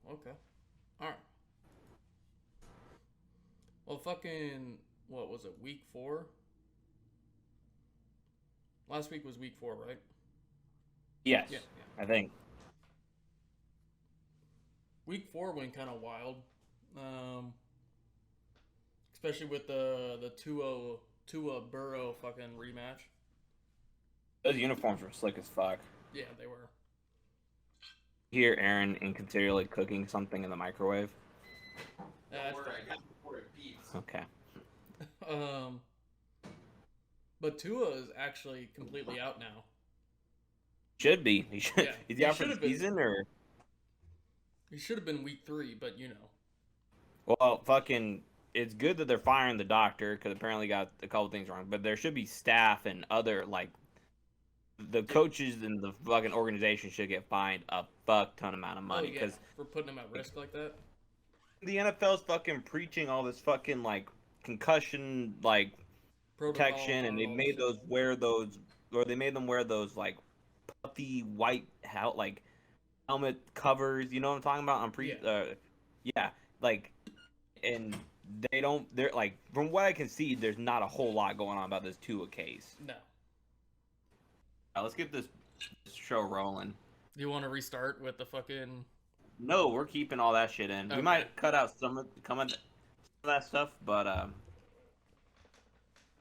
Okay. All right. Well, fucking, what was it? Week 4. Last week was week 4, right? Yes, Yeah, yeah. I think. Week 4 went kind of wild, um, especially with the Tua Burrow fucking rematch. Those uniforms were slick as fuck. Yeah, they were. Here, Aaron inconsiderately cooking something in the microwave. That's fine. Okay. Um, but Tua is actually completely out now. Should be. He should. Yeah, Is he he out for should the have been. season or? He should have been week 3, but you know. Well, fucking. It's good that they're firing the doctor because apparently got a couple things wrong. But there should be staff and other like the Yeah. coaches and the fucking organization should get fined a fuck ton amount of Oh money yeah, because for putting him at like, risk like that. the NFL's fucking preaching all this fucking like concussion like protection, and Protocol, they all this made shit. those wear those, or they made them wear those like puffy white like helmet covers. You know what I'm talking about? On Yeah. yeah, like, and they don't. They're like, from what I can see, there's not a whole lot going on about this Tua case. No. Let's get this show rolling. Do you want to restart with the fucking? No, we're keeping all that shit in. We Okay. might cut out some of that stuff, but I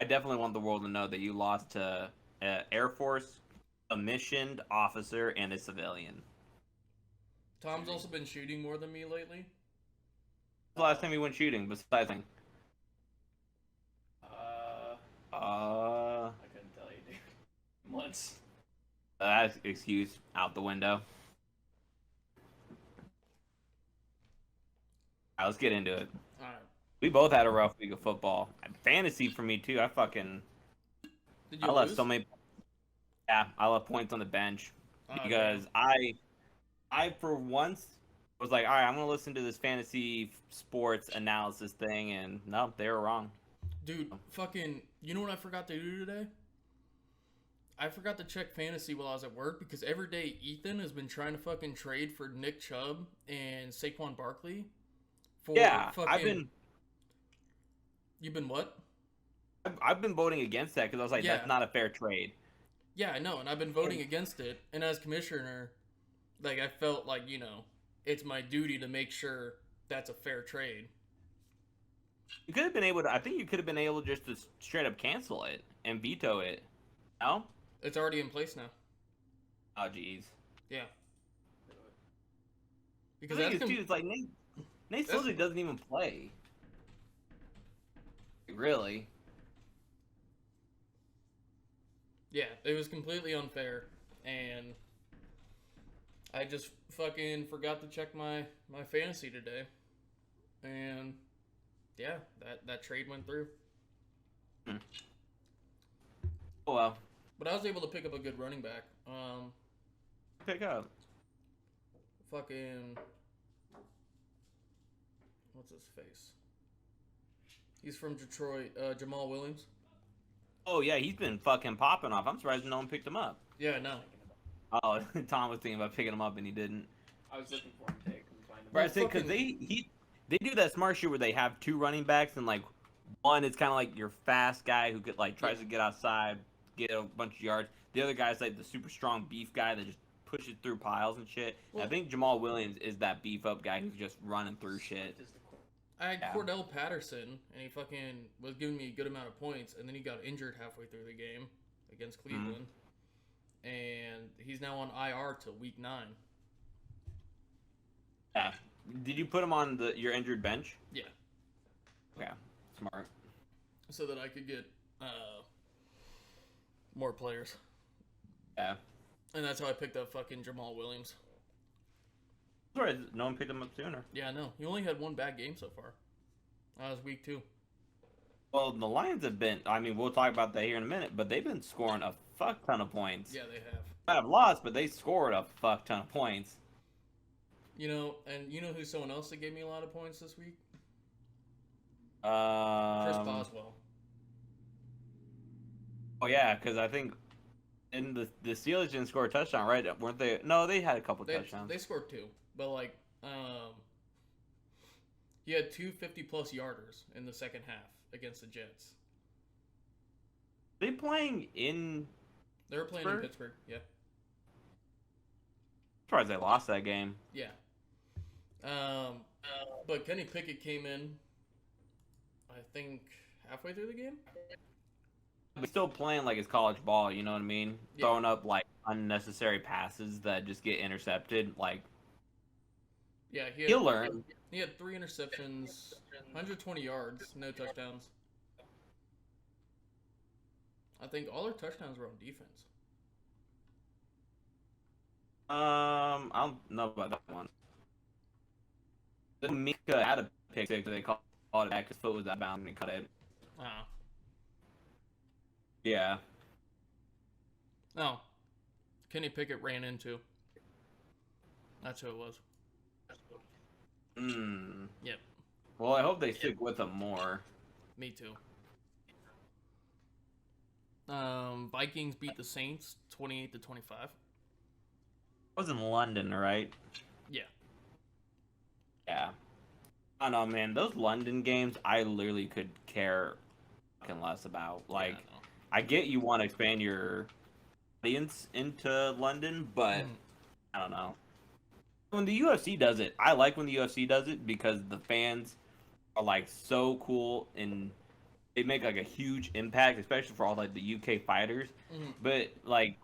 definitely want the world to know that you lost to Air Force, a missioned officer, and a civilian. Tom's also been shooting more than me lately. The last time he went shooting, besides thing. I couldn't tell you, dude. Months. That excuse out the window. All right, let's get into it. All right. We both had a rough week of football. Fantasy for me too. Did I you left lose? so many. Yeah, I left points on the bench Damn. because I for once was like, all right, I'm gonna listen to this fantasy sports analysis thing, and no, they were wrong. Dude, fucking, you know what I forgot to do today? I forgot to check fantasy while I was at work because every day Ethan has been trying to fucking trade for Nick Chubb and Saquon Barkley for Yeah, fucking. You've been what? I've been voting against that because I was like, Yeah, that's not a fair trade. yeah, I know, and I've been voting against it. And as commissioner, like I felt like it's my duty to make sure that's a fair trade. You could have been able to. I think you could have been able just to straight up cancel it and veto it. No? It's already in place now. Oh, jeez. Yeah, The because thing is, too, it's like Nate that's Soldier doesn't even play. Really? yeah, it was completely unfair, and I just fucking forgot to check my fantasy today, and yeah, that trade went through. Hmm. Oh well. But I was able to pick up a good running back. Pick up. Fucking what's his face? He's from Detroit. Jamal Williams. Oh yeah, he's been fucking popping off. I'm surprised no one picked him up. Yeah, no. Oh, Tom was thinking about picking him up and he didn't. I was looking for him to take. Couldn't find him. Right, Well, because fucking they do that smart shit where they have two running backs and like one is kind of like your fast guy who could like tries to get outside, get a bunch of yards. The other guy's like the super strong beef guy that just pushes through piles and shit. Well, I think Jamal Williams is that beef up guy who's just running through shit. I had Yeah. Cordell Patterson, and he fucking was giving me a good amount of points, and then he got injured halfway through the game against Cleveland, and he's now on IR till week 9. Yeah. Did you put him on your injured bench? Yeah, Okay. Smart. so that I could get more players, Yeah. and that's how I picked up fucking Jamal Williams. Sorry, no one picked him up sooner. Yeah, no, he only had one bad game so far. That was week 2. Well, the Lions have been. I mean, we'll talk about that here in a minute, but they've been scoring a fuck ton of points. Yeah, they have. Might have lost, but they scored a fuck ton of points. And you know who's someone else that gave me a lot of points this week? Chris Um, Boswell. oh yeah, because I think in the Steelers didn't score a touchdown, right? Weren't they? No, they had a couple They touchdowns. scored 2, but like He had two 50-plus yarders in the second half against the Jets. They playing in They were playing in Pittsburgh, yeah. Surprised they lost that game. Yeah. But Kenny Pickett came in, I think, halfway through the game? But still playing like his college ball, you know what I mean? Yeah. Throwing up like unnecessary passes that just get intercepted. Like, Yeah, he'll learn. He had 3 interceptions, 120 yards, no touchdowns. I think all their touchdowns were on defense. I don't know about that one. Then Mika had a pick six, they called it back. His foot was out of bounds and he cut it. Ah. Yeah. No. Kenny Pickett ran into. That's who it was. Yep. Well, I hope they stick with him more. Me too. Vikings beat the Saints 28-25. It was in London, right? Yeah. Yeah. I don't know, man. Those London games, I literally could care fucking less about. Like, Yeah, I get you want to expand your audience into London, but I don't know. When the UFC does it, I like when the UFC does it because the fans are like so cool and they make like a huge impact, especially for all like the UK fighters. But like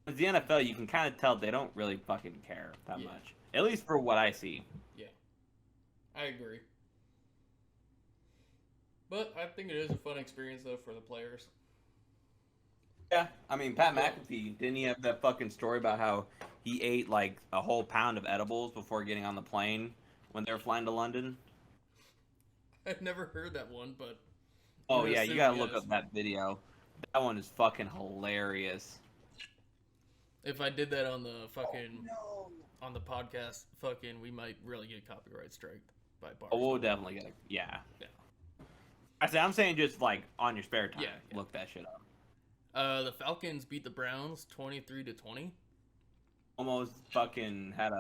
with the NFL, you can kind of tell they don't really fucking care that much, at least for what I see. Yeah, I agree. But I think it is a fun experience though for the players. Yeah, I mean Pat McAfee, didn't he have that fucking story about how he ate like a whole pound of edibles before getting on the plane when they were flying to London? I've never heard that one, but oh yeah, you gotta look up that video. That one is fucking hilarious. If I did that on the fucking on the podcast, fucking we might really get copyright striked by bars. Oh, we'll definitely get it. Yeah. I'm saying just like on your spare time, look that shit up. The Falcons beat the Browns 23-20. Almost fucking had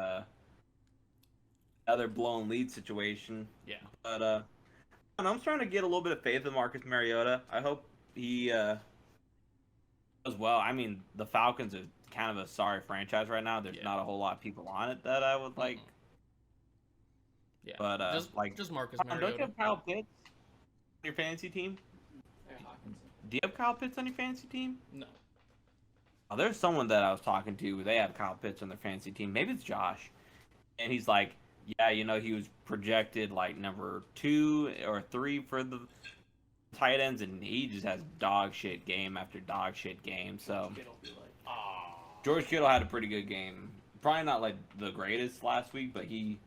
another blown lead situation. Yeah. But I'm starting to get a little bit of faith in Marcus Mariota. I hope he does well. I mean, the Falcons are kind of a sorry franchise right now. There's not a whole lot of people on it that I would like. Yeah. But just Marcus Don't Mariota. you have Kyle Pitts on your fantasy team? Do you have Kyle Pitts on your fantasy team? No. Oh, there's someone that I was talking to. They have Kyle Pitts on their fantasy team. Maybe it's Josh. And he's like, yeah, you know, he was projected like number 2 or 3 for the tight ends, and he just has dog shit game after dog shit game. So George Kittle had a pretty good game. Probably not like the greatest last week, but he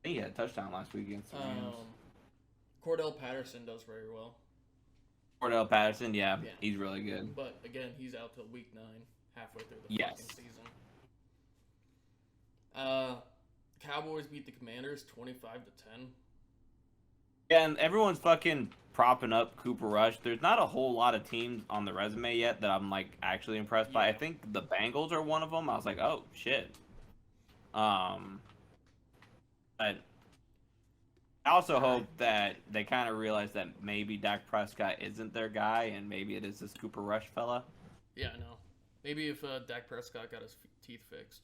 had a touchdown last week against the Rams. Cordell Patterson does very well. Cordell Patterson, yeah, he's really good. But again, he's out till week 9, halfway through the fucking season. Cowboys beat the Commanders 25-10. Yeah, and everyone's fucking propping up Cooper Rush. There's not a whole lot of teams on the resume yet that I'm like actually impressed by. I think the Bengals are one of them. I was like, oh shit. But I also hope that they kind of realize that maybe Dak Prescott isn't their guy, and maybe it is this Cooper Rush fella. Yeah, I know. Maybe if Dak Prescott got his teeth fixed.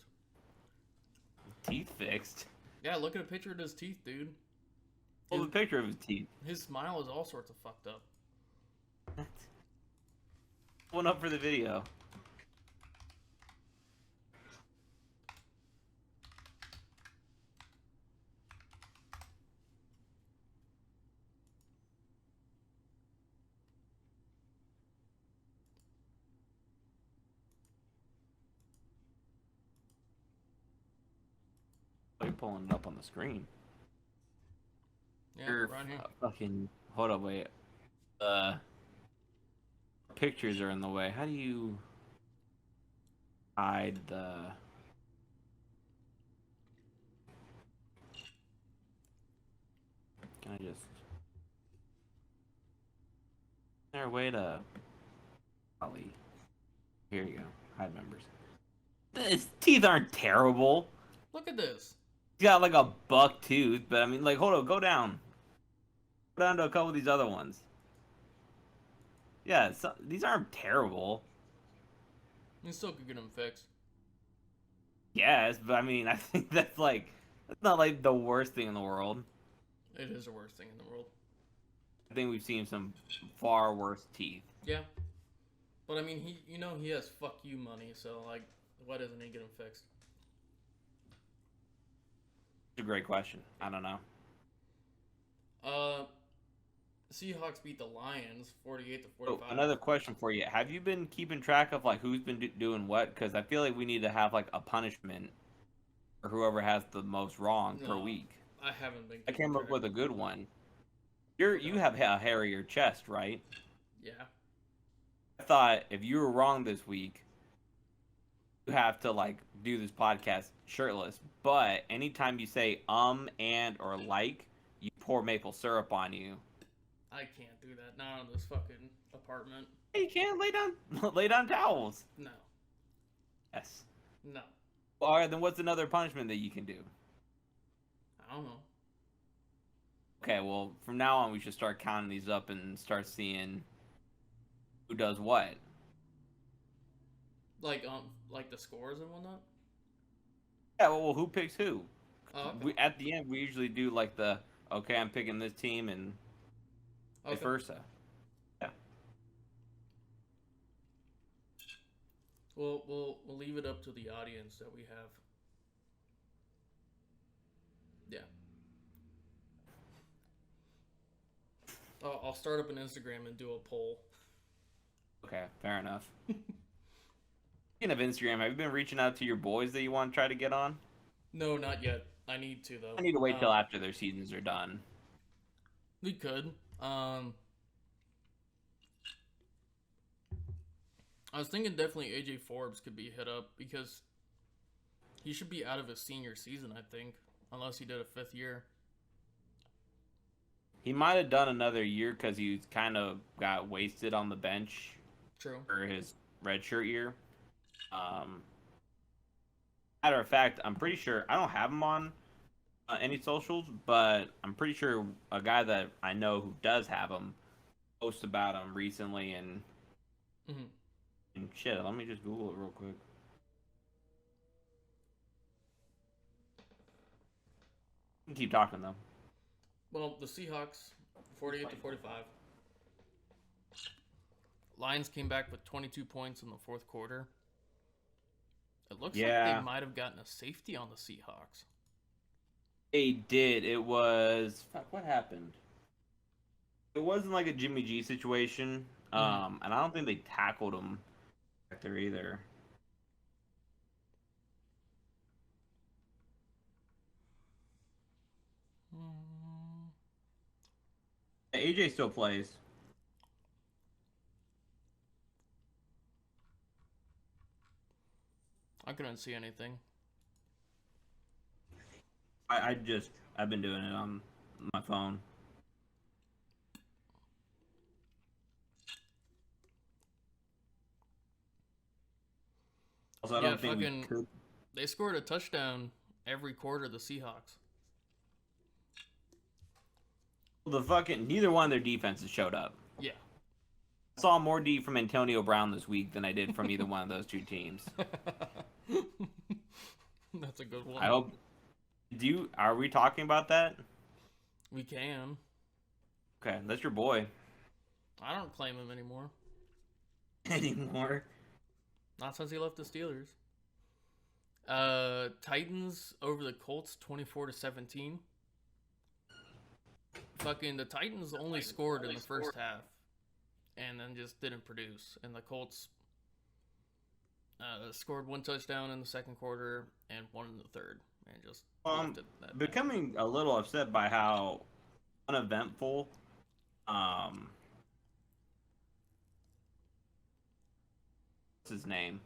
Teeth fixed? Yeah, look at a picture of his teeth, dude. Well, the picture of his teeth. His smile is all sorts of fucked up. One up for the video. You're pulling it up on the screen. Yeah, Your right here. fucking hold up, wait. Pictures are in the way. How do you hide the? Can I just? Is there a way to? Ollie. Here you go. Hide members. His teeth aren't terrible. Look at this. He's got like a buck tooth, but I mean, like, hold on, go down. Go down to a couple of these other ones. Yeah, these aren't terrible. You still could get them fixed. Yes, but I mean, I think that's not like the worst thing in the world. It is the worst thing in the world. I think we've seen some far worse teeth. Yeah. But I mean, he has fuck you money, so like, why doesn't he get them fixed? It's a great question. I don't know. Seahawks beat the Lions 48-45. Oh, another question for you. Have you been keeping track of like who's been doing what? Because I feel like we need to have like a punishment for whoever has the most wrong per week. I haven't been. I came up with a good one. You have a hairier chest, right? Yeah. I thought if you were wrong this week, you have to like do this podcast shirtless. But anytime you say and or like, you pour maple syrup on you. I can't do that. Not on this fucking apartment. Hey, you can't lay down towels. No. Yes. No. Well, all right, then what's another punishment that you can do? I don't know. Okay, well, from now on, we should start counting these up and start seeing who does what. Like the scores and whatnot. Yeah, well, who picks who? Oh, okay. We at the end we usually do like the okay, I'm picking this team and vice versa. Yeah. Well, we'll leave it up to the audience that we have. Yeah. I'll start up an Instagram and do a poll. Okay, fair enough. Speaking of Instagram, have you been reaching out to your boys that you want to try to get on? No, not yet. I need to though. I need to wait till after their seasons are done. We could. I was thinking definitely AJ Forbes could be hit up because he should be out of his senior season, I think, unless he did a 5th year. He might have done another year because he kind of got wasted on the bench. True. For his redshirt year. Matter of fact, I'm pretty sure I don't have him on any socials, but I'm pretty sure a guy that I know who does have him posted about him recently and shit. Let me just Google it real quick. Keep talking though. Well, the Seahawks, 48-45. Lions came back with 22 points in the 4th quarter. It looks like they might have gotten a safety on the Seahawks. They did. It was... Fuck, what happened? It wasn't like a Jimmy G situation. And I don't think they tackled him back there either. AJ still plays. I couldn't see anything. I've been doing it on my phone. Also, I don't think we could. They scored a touchdown every quarter, the Seahawks. Neither one of their defenses showed up. Yeah. I saw more D from Antonio Brown this week than I did from either one of those two teams. That's a good one. I hope. Are we talking about that? We can. Okay, that's your boy. I don't claim him anymore. Anymore? Not since he left the Steelers. Titans over the Colts 24-17. Fucking the Titans only scored in the first half and then just didn't produce. And the Colts scored 1 touchdown in the 2nd quarter and 1 in the 3rd. And just becoming a little upset by how uneventful what's his name?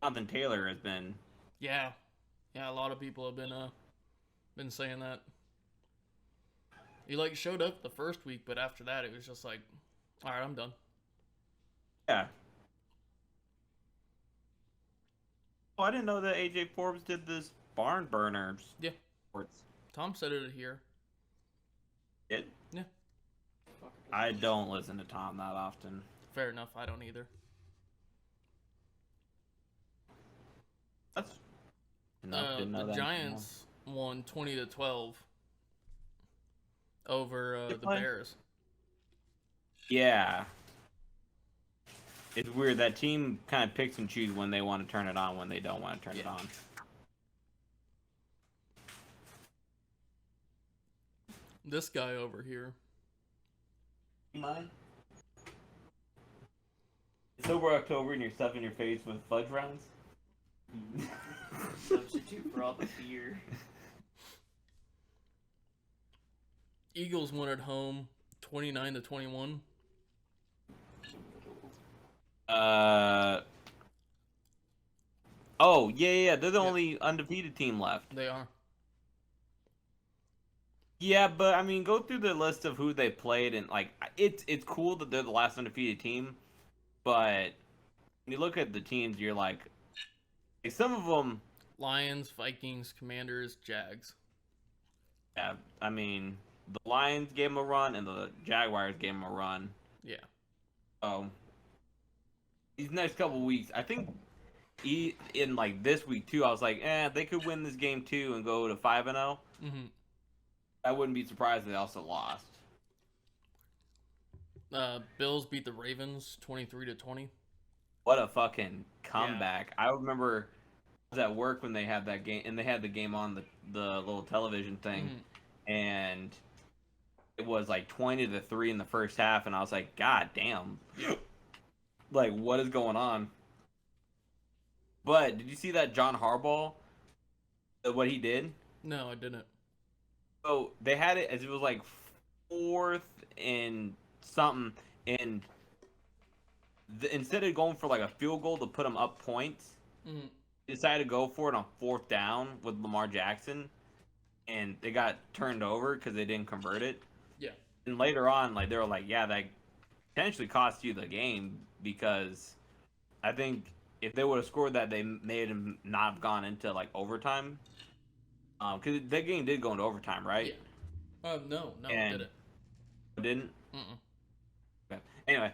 Jonathan Taylor has been. Yeah, a lot of people have been saying that. He showed up the first week, but after that it was just like, all right, I'm done. Yeah. Oh, I didn't know that AJ Forbes did this barn burners. Yeah. Sports. Tom said it here. It. Yeah. I don't listen to Tom that often. Fair enough. I don't either. That's enough. Didn't know The that. Giants won 20-12 over the play? Bears. Yeah. It's weird. That team kind of picks and chooses when they want to turn it on, when they don't want to turn it on. This guy over here. Mine? It's over October and you're stuffing your face with fudge rounds? Substitute for all the beer. Eagles won at home 29-21. Oh, yeah. They're the only undefeated team left. They are. Yeah, but I mean, go through the list of who they played, and like, it's cool that they're the last undefeated team, but when you look at the teams, you're like some of them. Lions, Vikings, Commanders, Jags. Yeah, I mean, the Lions gave them a run, and the Jaguars gave them a run. Yeah. These next couple weeks, I think, in like this week too, I was like, they could win this game too and go to 5-0. Mm-hmm. I wouldn't be surprised if they also lost. Bills beat the Ravens 23-20. What a fucking comeback! Yeah. I remember I was at work when they had that game, and they had the game on the little television thing, and it was like 20-3 in the first half, and I was like, God damn. Like, what is going on? But did you see that John Harbaugh? What he did? No, I didn't. So they had it as it was like 4th and something, and instead of going for like a field goal to put them up points, decided to go for it on 4th down with Lamar Jackson, and they got turned over because they didn't convert it. Yeah. And later on, like they were like, yeah, that potentially cost you the game, because I think if they would have scored that, they made him not have gone into like overtime. Because that game did go into overtime, right? Yeah. No, it didn't. It didn't? Mm-mm. Okay. Anyway,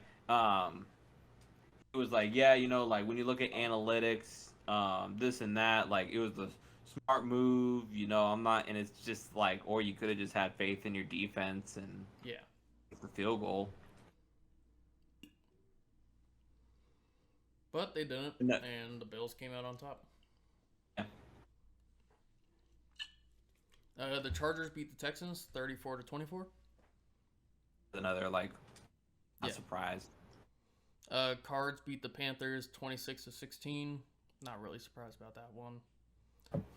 it was like, yeah, like when you look at analytics, this and that, like it was the smart move, I'm not, and it's just like, or you could have just had faith in your defense and it's the field goal. But they didn't, and the Bills came out on top. The Chargers beat the Texans 34-24. Another surprise. Cards beat the Panthers 26-16. Not really surprised about that one.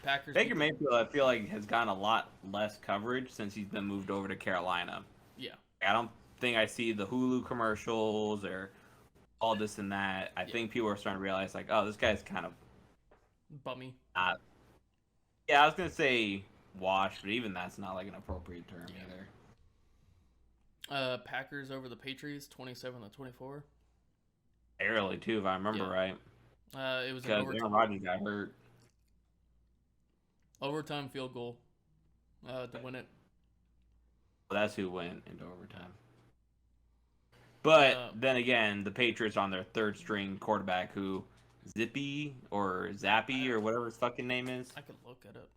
Packers. Baker Mayfield, I feel like, has gotten a lot less coverage since he's been moved over to Carolina. Yeah. I don't think I see the Hulu commercials or all this and that. I think people are starting to realize, like, oh, this guy's kind of bummy. Yeah, I was gonna say wash, but even that's not like an appropriate term either. Packers over the Patriots 27-24. Barely too, if I remember right. It was because Aaron Rodgers got hurt. Overtime field goal to win it. Well, that's who went into overtime. But then again, the Patriots on their 3rd string quarterback, who Zippy or Zappy or whatever his fucking name is. I could look at it.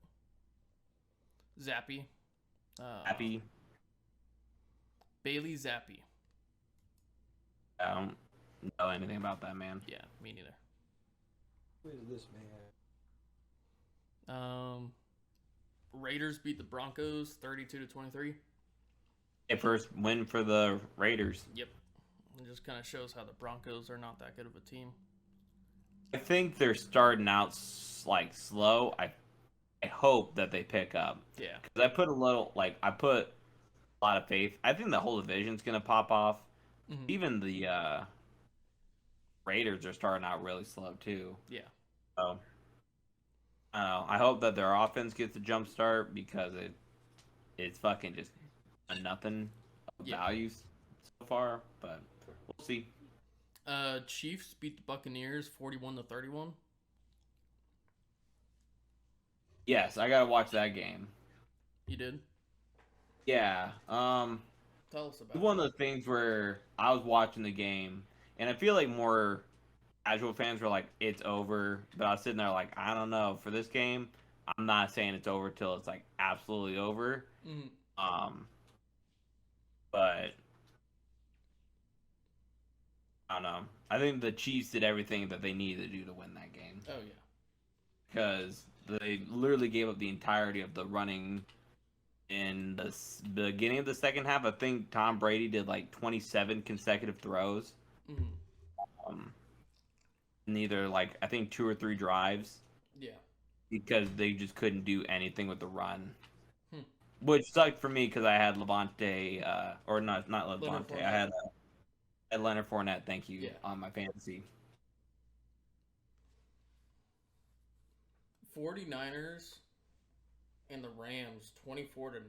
Zappy. Zappy. Bailey Zappy. I don't know anything about that man. Yeah, me neither. Who is this man? Raiders beat the Broncos 32-23. A first win for the Raiders. Yep. It just kind of shows how the Broncos are not that good of a team. I think they're starting out like slow. I hope that they pick up. Yeah. Because I put a lot of faith. I think the whole division's gonna pop off. Mm-hmm. Even the Raiders are starting out really slow too. Yeah. So I don't know. I hope that their offense gets a jump start, because it's fucking just a nothing values so far. But we'll see. Chiefs beat the Buccaneers 41-31. Yes, I gotta watch that game. You did? Yeah. Tell us about It's it. one of those things where I was watching the game, and I feel like more casual fans were like, "It's over," but I was sitting there like, I don't know. For this game, I'm not saying it's over till it's like absolutely over. Mm-hmm. But I don't know. I think the Chiefs did everything that they needed to do to win that game Oh yeah. because they literally gave up the entirety of the running in the beginning of the second half. I think Tom Brady did like 27 consecutive throws. Mm-hmm. In either like I think 2 or 3 drives Yeah. because they just couldn't do anything with the run. Hmm. Which sucked for me because I had Levante, or not Leonard Levante. Fournette. I had Leonard Fournette. Thank you, Yeah. on my fantasy. 49ers and the Rams 24-9.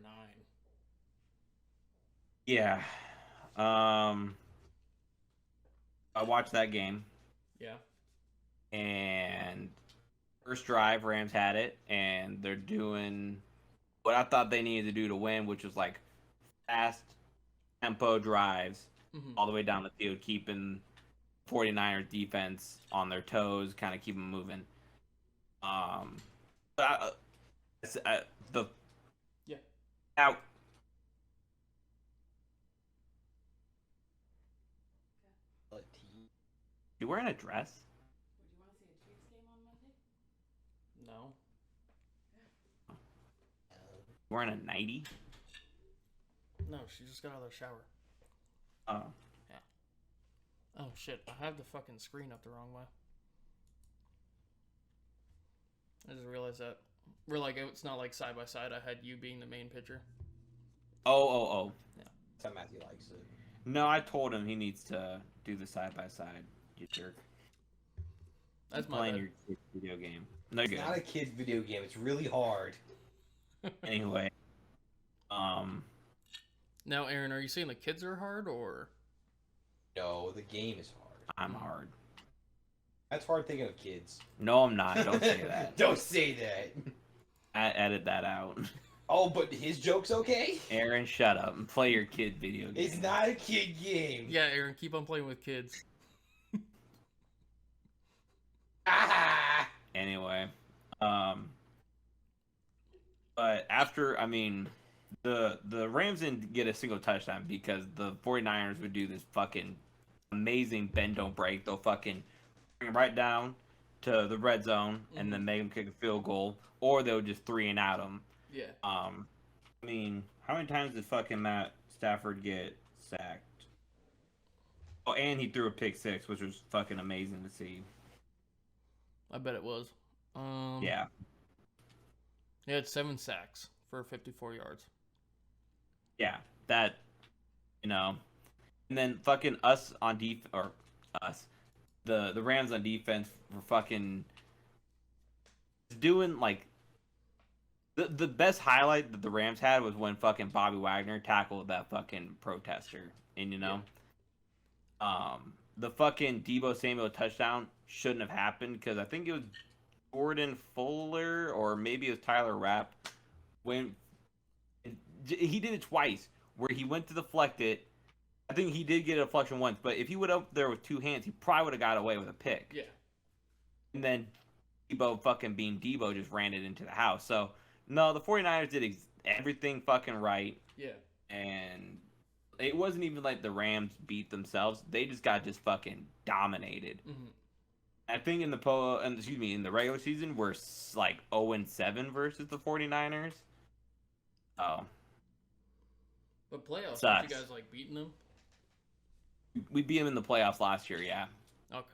Yeah. I watched that game, Yeah. and first drive Rams had it, and they're doing what I thought they needed to do to win, which was like fast tempo drives Mm-hmm. all the way down the field, keeping 49ers defense on their toes, kind of keep them moving. But the Yeah. out. You wearing a dress? Would you want to see a Chiefs game on Monday? No. Wearing a nightie? No, she just got out of the shower. Oh. Oh shit, I have the fucking screen up the wrong way. I just realized that. We're like, it's not like side by side. I had you being the main pitcher. Oh. Yeah. That's how Matthew likes it. No, I told him he needs to do the side by side. You jerk. That's my playing bad. your kid's video game. No, It's good. not a kid's video game. It's really hard. Anyway, Now, Aaron, are you saying the kids are hard or? No, the game is hard. I'm hard. That's hard thinking of kids. No, I'm not. Don't say that. Don't say that. I edit that out. Oh, but his joke's okay? Aaron, shut up and play your kid video game. It's not a kid game. Yeah, Aaron, keep on playing with kids. Ah! Anyway, but after, I mean, the Rams didn't get a single touchdown because the 49ers would do this fucking amazing bend don't break. They'll fucking bring it right down to the red zone and then make them kick a field goal, or they'll just 3-and-out them. Yeah. I mean, how many times did fucking Matt Stafford get sacked? Oh, and he threw a pick six, which was fucking amazing to see. I bet it was. Yeah. He had 7 sacks for 54 yards. Yeah, that, you know, and then fucking us on the Rams on defense were fucking doing like the best highlight that the Rams had was when fucking Bobby Wagner tackled that fucking protester, and you know, the fucking Deebo Samuel touchdown shouldn't have happened because I think it was Jordan Fuller or maybe it was Tyler Rapp when he did it twice where he went to deflect it. I think he did get a deflection once, but if he would up there with 2 hands, he probably would have got away with a pick. Yeah. And then Deebo fucking being Deebo just ran it into the house. So, no, the 49ers did everything fucking right. Yeah. And it wasn't even like the Rams beat themselves. They just got fucking dominated. Mm-hmm. I think in the regular season, we're like 0-7 versus the 49ers. Oh. But playoffs, Sucks. aren't you guys like beating them? We beat them in the playoffs last year, yeah. Okay.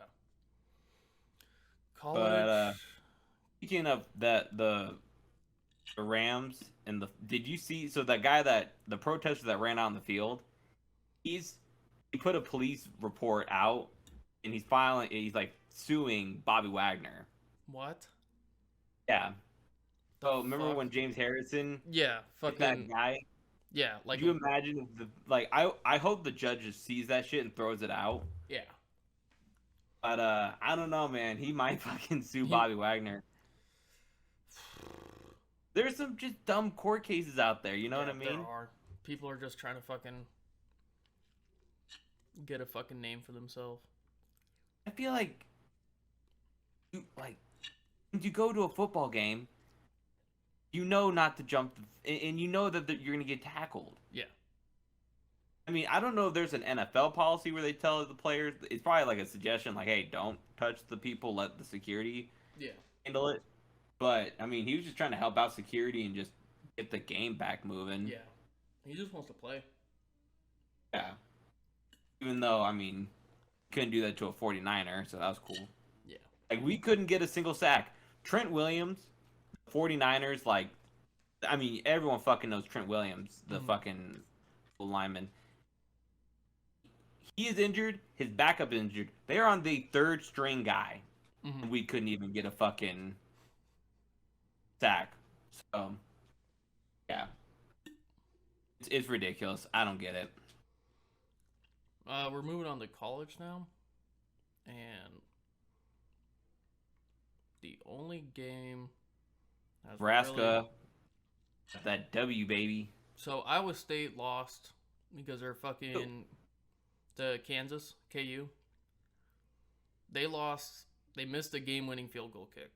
College. But speaking of that, the Rams and did you see? So that guy the protester that ran out on the field, he put a police report out, and he's like suing Bobby Wagner. What? Yeah. So remember fuck? when James Harrison? Yeah, hit fucking that guy. yeah. Like Could you imagine if I hope the judge just sees that shit and throws it out. yeah. But I don't know, man. He might fucking sue Bobby Wagner. There's some just dumb court cases out there. You know what I There mean? are. People are just trying to fucking get a fucking name for themselves. I feel like when you go to a football game, you know not to jump, and you know that you're gonna get tackled. Yeah. I mean, I don't know if there's an NFL policy where they tell the players. It's probably like a suggestion, like, "Hey, don't touch the people. Let the security Yeah. handle it." But I mean, he was just trying to help out security and just get the game back moving. Yeah. He just wants to play. Yeah. Even though, I mean, couldn't do that to a 49er, so that was cool. Yeah. Like, we couldn't get a single sack. Trent Williams, 49ers, like, I mean, everyone fucking knows Trent Williams, the fucking lineman. He is injured. His backup is injured. They are on the third string guy. Mhm. We couldn't even get a fucking sack. So, yeah. It's ridiculous. I don't get it. We're moving on to college now, and the only game that's Nebraska, that W, baby. So Iowa State lost because they're fucking to Kansas, KU. They lost. They missed a game-winning field goal kick.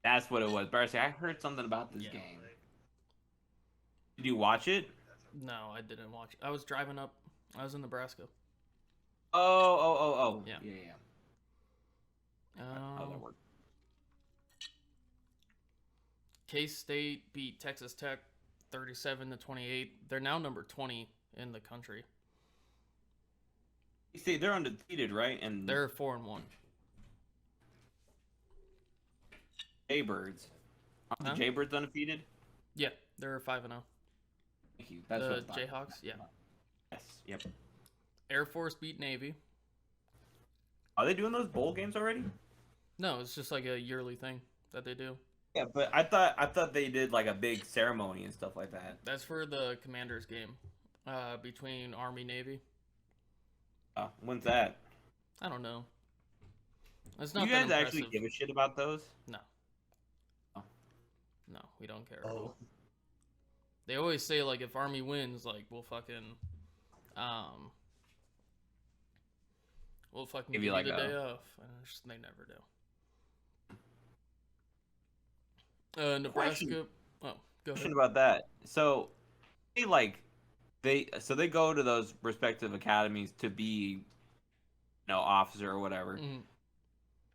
That's what it was. Barcy, I heard something about this Yeah. game. Did you watch it? No, I didn't watch it. I was driving up. I was in Nebraska. Oh. Yeah. Yeah. How that work? K-State beat Texas Tech 37-28. They're now number 20 in the country. You see, they're undefeated, right? And They're 4-1. Jaybirds. Aren't Huh? the Jaybirds undefeated? Yeah, they're 5-0. Thank you. That's what I The thought. Jayhawks, yeah. Yes. Yep. Air Force beat Navy. Are they doing those bowl games already? No, it's just like a yearly thing that they do. Yeah, but I thought they did like a big ceremony and stuff like that. That's for the Commanders game between Army Navy. When's that? I don't know. It's Do not you that guys actually impressive. give a shit about those? No. Oh. No, we don't care. Oh. They always say like if Army wins, like we'll fucking Give give you, you like, the a- day off. And they never do. Nebraska. Question. Oh, go Question ahead. about that. So they go to those respective academies to be, officer or whatever. Mhm.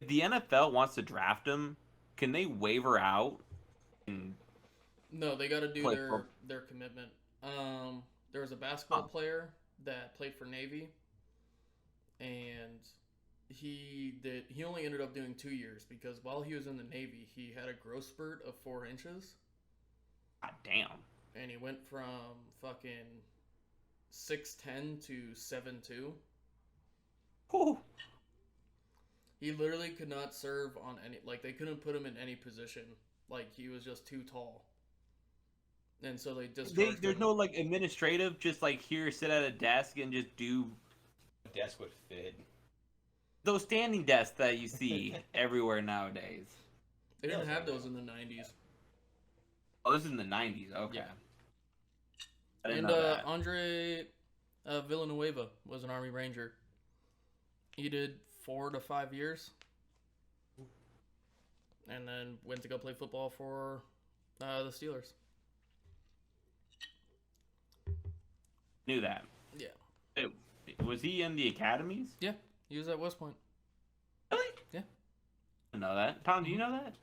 If the NFL wants to draft them, can they waiver out? And No, they got to do Play their for- their commitment. There was a basketball Oh. player that played for Navy, and he only ended up doing 2 years because while he was in the Navy, he had a growth spurt of 4 inches, God damn. and he went from fucking 6'10" to 7'2". Whew. He literally could not serve on any, like they couldn't put him in any position, like he was just too tall. And so they discharged There's him. no like administrative, just like here, sit at a desk and just do A desk would fit. those standing desks that you see everywhere nowadays. They didn't have those in the 90s. Oh, this is in the 90s. Okay. Yeah. I didn't And know that. Andre Villanueva was an Army Ranger. He did 4 to 5 years, and then went to go play football for the Steelers. Knew that. Yeah. Was he in the academies? Yeah, he was at West Point. Really? Yeah. I didn't know that. Tom, do you know that?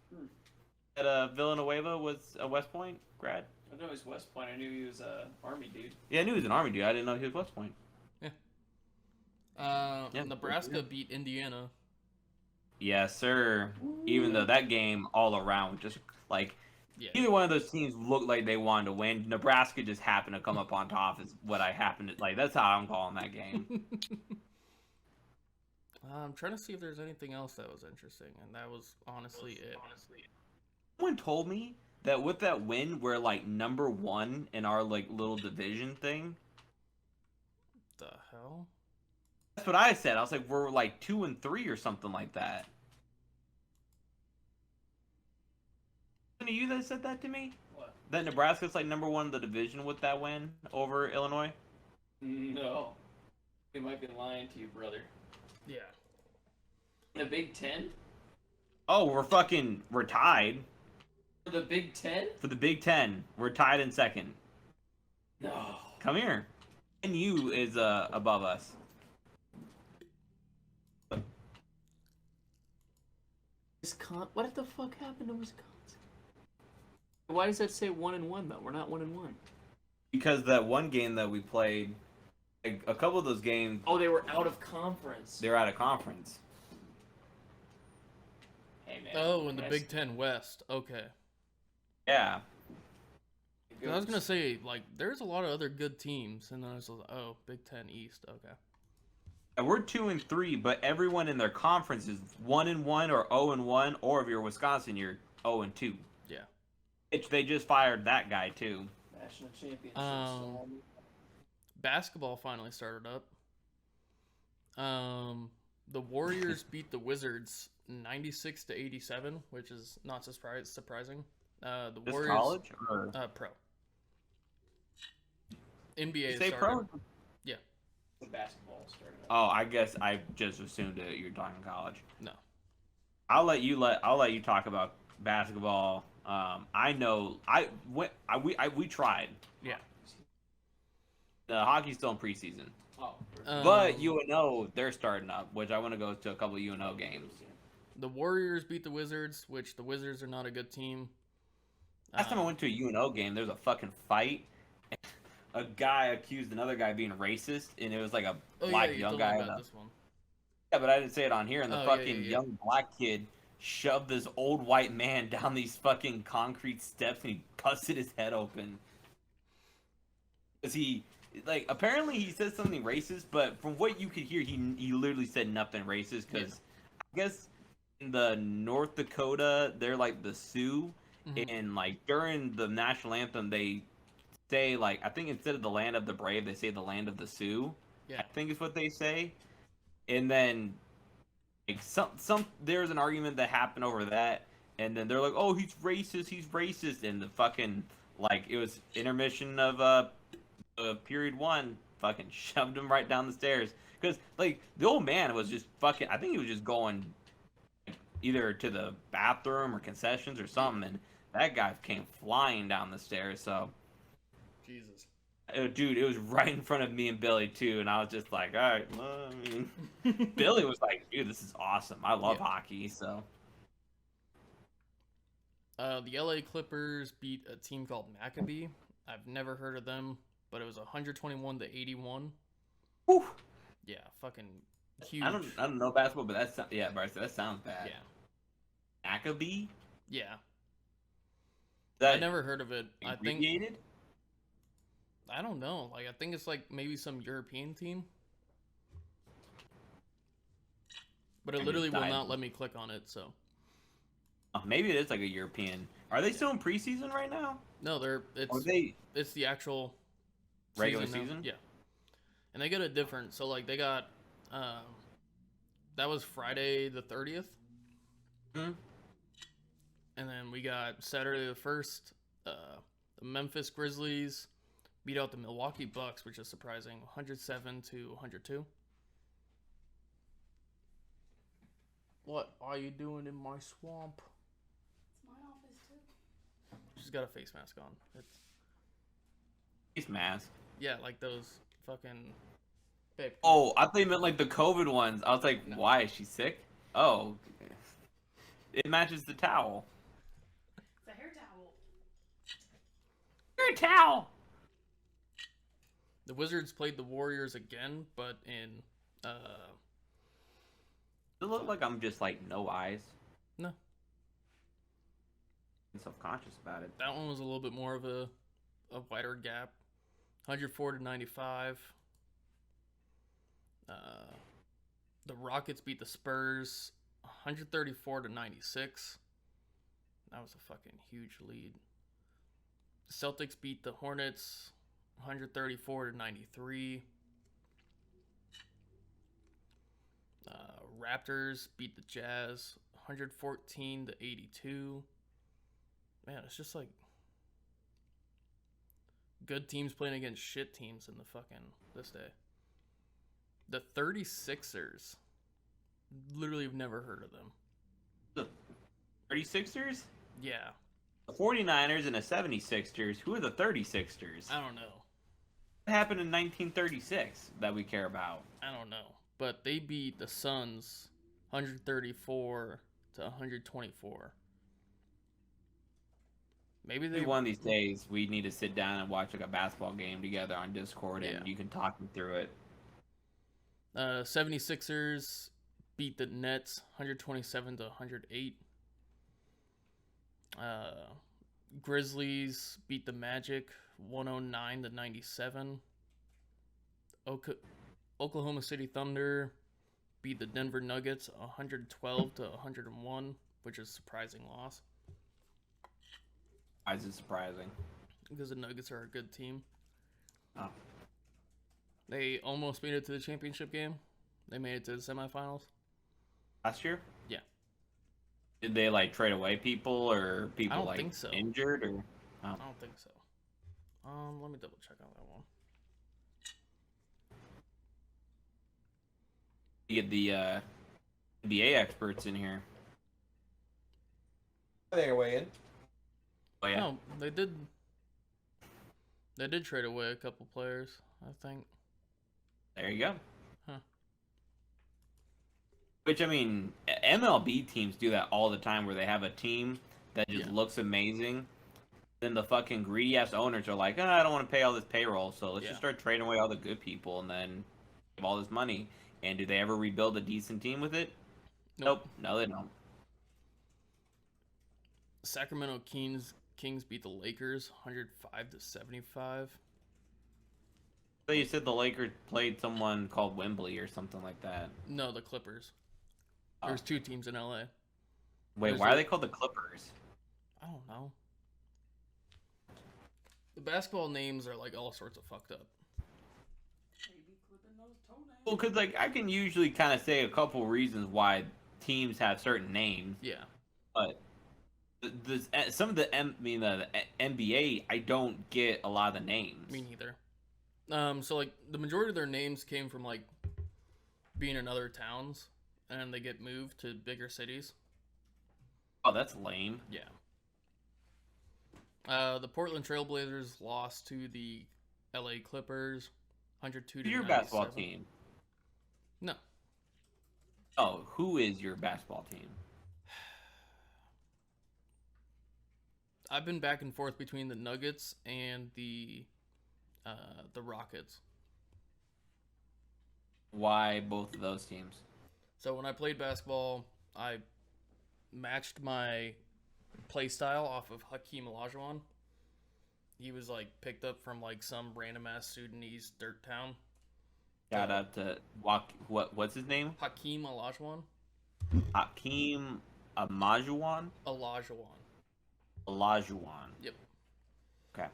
That Villanueva was a West Point grad? I know he's West Point. I knew he was a Army dude. Yeah, I knew he was an Army dude. I didn't know he was West Point. Nebraska beat Indiana. Yes, sir. Even though that game all around just like Yeah. either one of those teams looked like they wanted to win. Nebraska just happened to come up on top is what I happened to like. That's how I'm calling that game. I'm trying to see if there's anything else that was interesting, and that was honestly it. Someone told me that with that win, we're like number 1 in our like little division thing. The hell? That's what I said. I was like, we're like 2 and 3 or something like that. Wasn't it you that said that to me? What? That Nebraska's like number 1 in the division with that win over Illinois? No. We might be lying to you, brother. Yeah. The Big Ten? Oh, we're tied. For the Big Ten? For the Big Ten, we're tied in second. No. Come here. NU is above us. What the fuck happened to Wisconsin? Why does that say 1-1 though? We're not 1-1. Because that one game that we played, a couple of those games, Oh, they were out of conference. they're out of conference. Hey man. Oh, in the Big Ten West. Okay. Yeah. 'Cause I was gonna say, like, there's a lot of other good teams, and then I was like, oh, Big Ten East. Okay. We're 2-3, but everyone in their conference is 1-1 or 0-1, or if you're Wisconsin, you're 0-2. Yeah. They just fired that guy too. National championship. Basketball finally started up. The Warriors beat the Wizards 96-87, which is not surprising. The This Warriors, college or pro. NBA you say started. pro? Yeah. The basketball started. Oh, I guess I just assumed that you're talking college. No. I'll let you talk about basketball. I know we tried. Yeah. The hockey's still in preseason, Oh. but UNO they're starting up, which I want to go to a couple of UNO games. The Warriors beat the Wizards, which the Wizards are not a good team. Last time I went to a UNO game, there was a fucking fight. A guy accused another guy of being racist, and it was like a black young guy. This one. Yeah, but I didn't say it on here. And the Oh, fucking yeah. young black kid shoved this old white man down these fucking concrete steps, and he busted his head open. Cause he, like, apparently he said something racist, but from what you could hear, he literally said nothing racist. Cause I guess in the North Dakota, they're like the Sioux, and like during the national anthem, they say, like, I think instead of the land of the brave, they say the land of the Sioux. Yeah. I think is what they say. And then like some there's an argument that happened over that, and then they're like, oh, he's racist, and the fucking, like, it was intermission of period 1, fucking shoved him right down the stairs. Because, like, the old man was just fucking, I think he was just going either to the bathroom or concessions or something, and that guy came flying down the stairs. So Jesus. dude, it was right in front of me and Billy too, and I was just like, all right, well, I mean, Billy was like, dude, this is awesome. I love hockey. So the LA Clippers beat a team called Maccabi. I've never heard of them, but it was 121-81. whew. Yeah, fucking huge. I don't know basketball, but Bryce, that sounds bad. Yeah. Maccabi? Yeah. That I never heard of it. I think abbreviated? I don't know. Like, I think it's like maybe some European team. But it literally will not let me click on it, so. Oh, maybe it is like a European. Are they still in preseason right now? No, it's the actual Regular now. season? Yeah. And they get it different. So, like, they got that was Friday the 30th. Hmm. And then we got Saturday the 1st, the Memphis Grizzlies beat out the Milwaukee Bucks, which is surprising, 107-102. What are you doing in my swamp? It's my office too. She's got a face mask on. It's Face mask. yeah, like those fucking. Babe. Oh, I thought you meant like the COVID ones. I was like, No. why is she sick? Oh, it matches the towel. It's a hair towel. You're a towel. The Wizards played the Warriors again, but in Does it look like I'm just like no eyes? No. I'm self-conscious about it. that one was a little bit more of a wider gap, 104-95. The Rockets beat the Spurs 134-96. That was a fucking huge lead. The Celtics beat the Hornets 134-93. Raptors beat the Jazz 114-82. man, it's just like good teams playing against shit teams in the fucking this day. The 36ers. Literally have never heard of them. The 36ers? Yeah. The 49ers and the 76ers. Who are the 36ers? I don't know. What happened in 1936 that we care about? I don't know. But they beat the Suns 134 to 124. Maybe they Maybe one of these days we need to sit down and watch like a basketball game together on Discord, and Yeah. you can talk me through it. 76ers beat the Nets 127 to 108. Grizzlies beat the Magic 109 to 97. Oklahoma City Thunder beat the Denver Nuggets 112 to 101, which is a surprising loss Why is it surprising? because the Nuggets are a good team. Oh. They almost made it to the championship game. They made it to the semifinals. Last year? Yeah. Did they like trade away people or people don't like think so. injured or? I don't think so. Let me double check on that one. You get the NBA experts in here. They weigh in. Oh yeah. No, they did. They did trade away a couple players, I think. There you go. Huh. Which, I mean, MLB teams do that all the time where they have a team that just Yeah. looks amazing. Then the fucking greedy ass owners are like, I don't want to pay all this payroll, so let's Yeah. just start trading away all the good people and then give all this money. And do they ever rebuild a decent team with it? Nope. No, they don't. Sacramento Kings beat the Lakers 105 to 75. So you said the Lakers played someone called Wembley or something like that. No, the Clippers. Oh. There's two teams in LA. Wait, There's why are a- they called the Clippers? I don't know. The basketball names are like all sorts of fucked up. Maybe clipping those toenails. Well, because like I can usually kind of say a couple reasons why teams have certain names, Yeah. but some of the NBA, I don't get a lot of the names. Me neither. So like the majority of their names came from like being in other towns, and they get moved to bigger cities. Oh, that's lame. Yeah. The Portland Trailblazers lost to the LA Clippers, 102 to Who's your 97. basketball team? No, Oh, who is your basketball team? I've been back and forth between the Nuggets and the Rockets. Why both of those teams? So when I played basketball, I matched my play style off of Hakeem Olajuwon. He was like picked up from like some random ass Sudanese dirt town. Shout out to what's his name? Hakeem Olajuwon. Hakeem Amajuwon? Olajuwon. Olajuwon. Yep. Okay.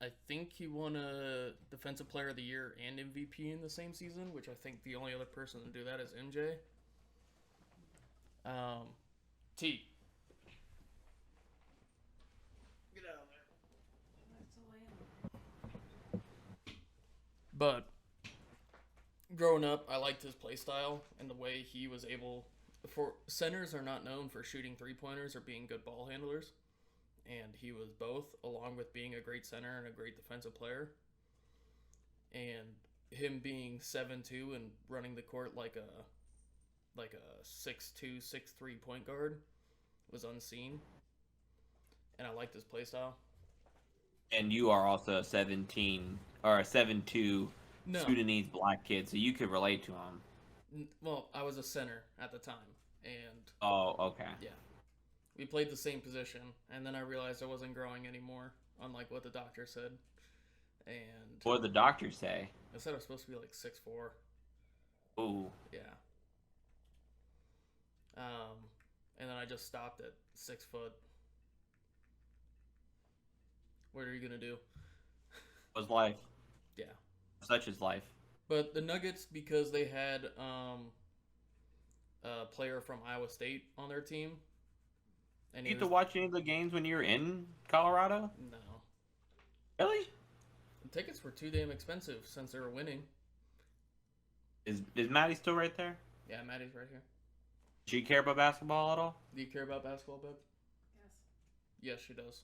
I think he won a Defensive Player of the Year and MVP in the same season, which I think the only other person to do that is MJ. T. Get out of there. That's a lamb. But growing up, I liked his play style and the way he was able. For centers are not known for shooting 3-pointers or being good ball handlers, and he was both, along with being a great center and a great defensive player. And him being 7'2" and running the court like a 6'2", 6'3" point guard was unseen, and I liked his play style. And you are also a 17 or a 7'2" No, Sudanese black kid, so you could relate to him. well, I was a center at the time, and Oh, okay. yeah, we played the same position, and then I realized I wasn't growing anymore, unlike what the doctor said. And What did the doctor say? I said I was supposed to be like 6'4". Ooh. Yeah. And then I just stopped at 6 foot. What are you gonna do? Was life. Yeah. Such is life. But the Nuggets, because they had a player from Iowa State on their team, And You get to watch any of the games when you were in Colorado? No. Really? The tickets were too damn expensive since they were winning. Is Maddie still right there? Yeah, Maddie's right here. Does she care about basketball at all? Do you care about basketball, babe? Yes. Yes, she does.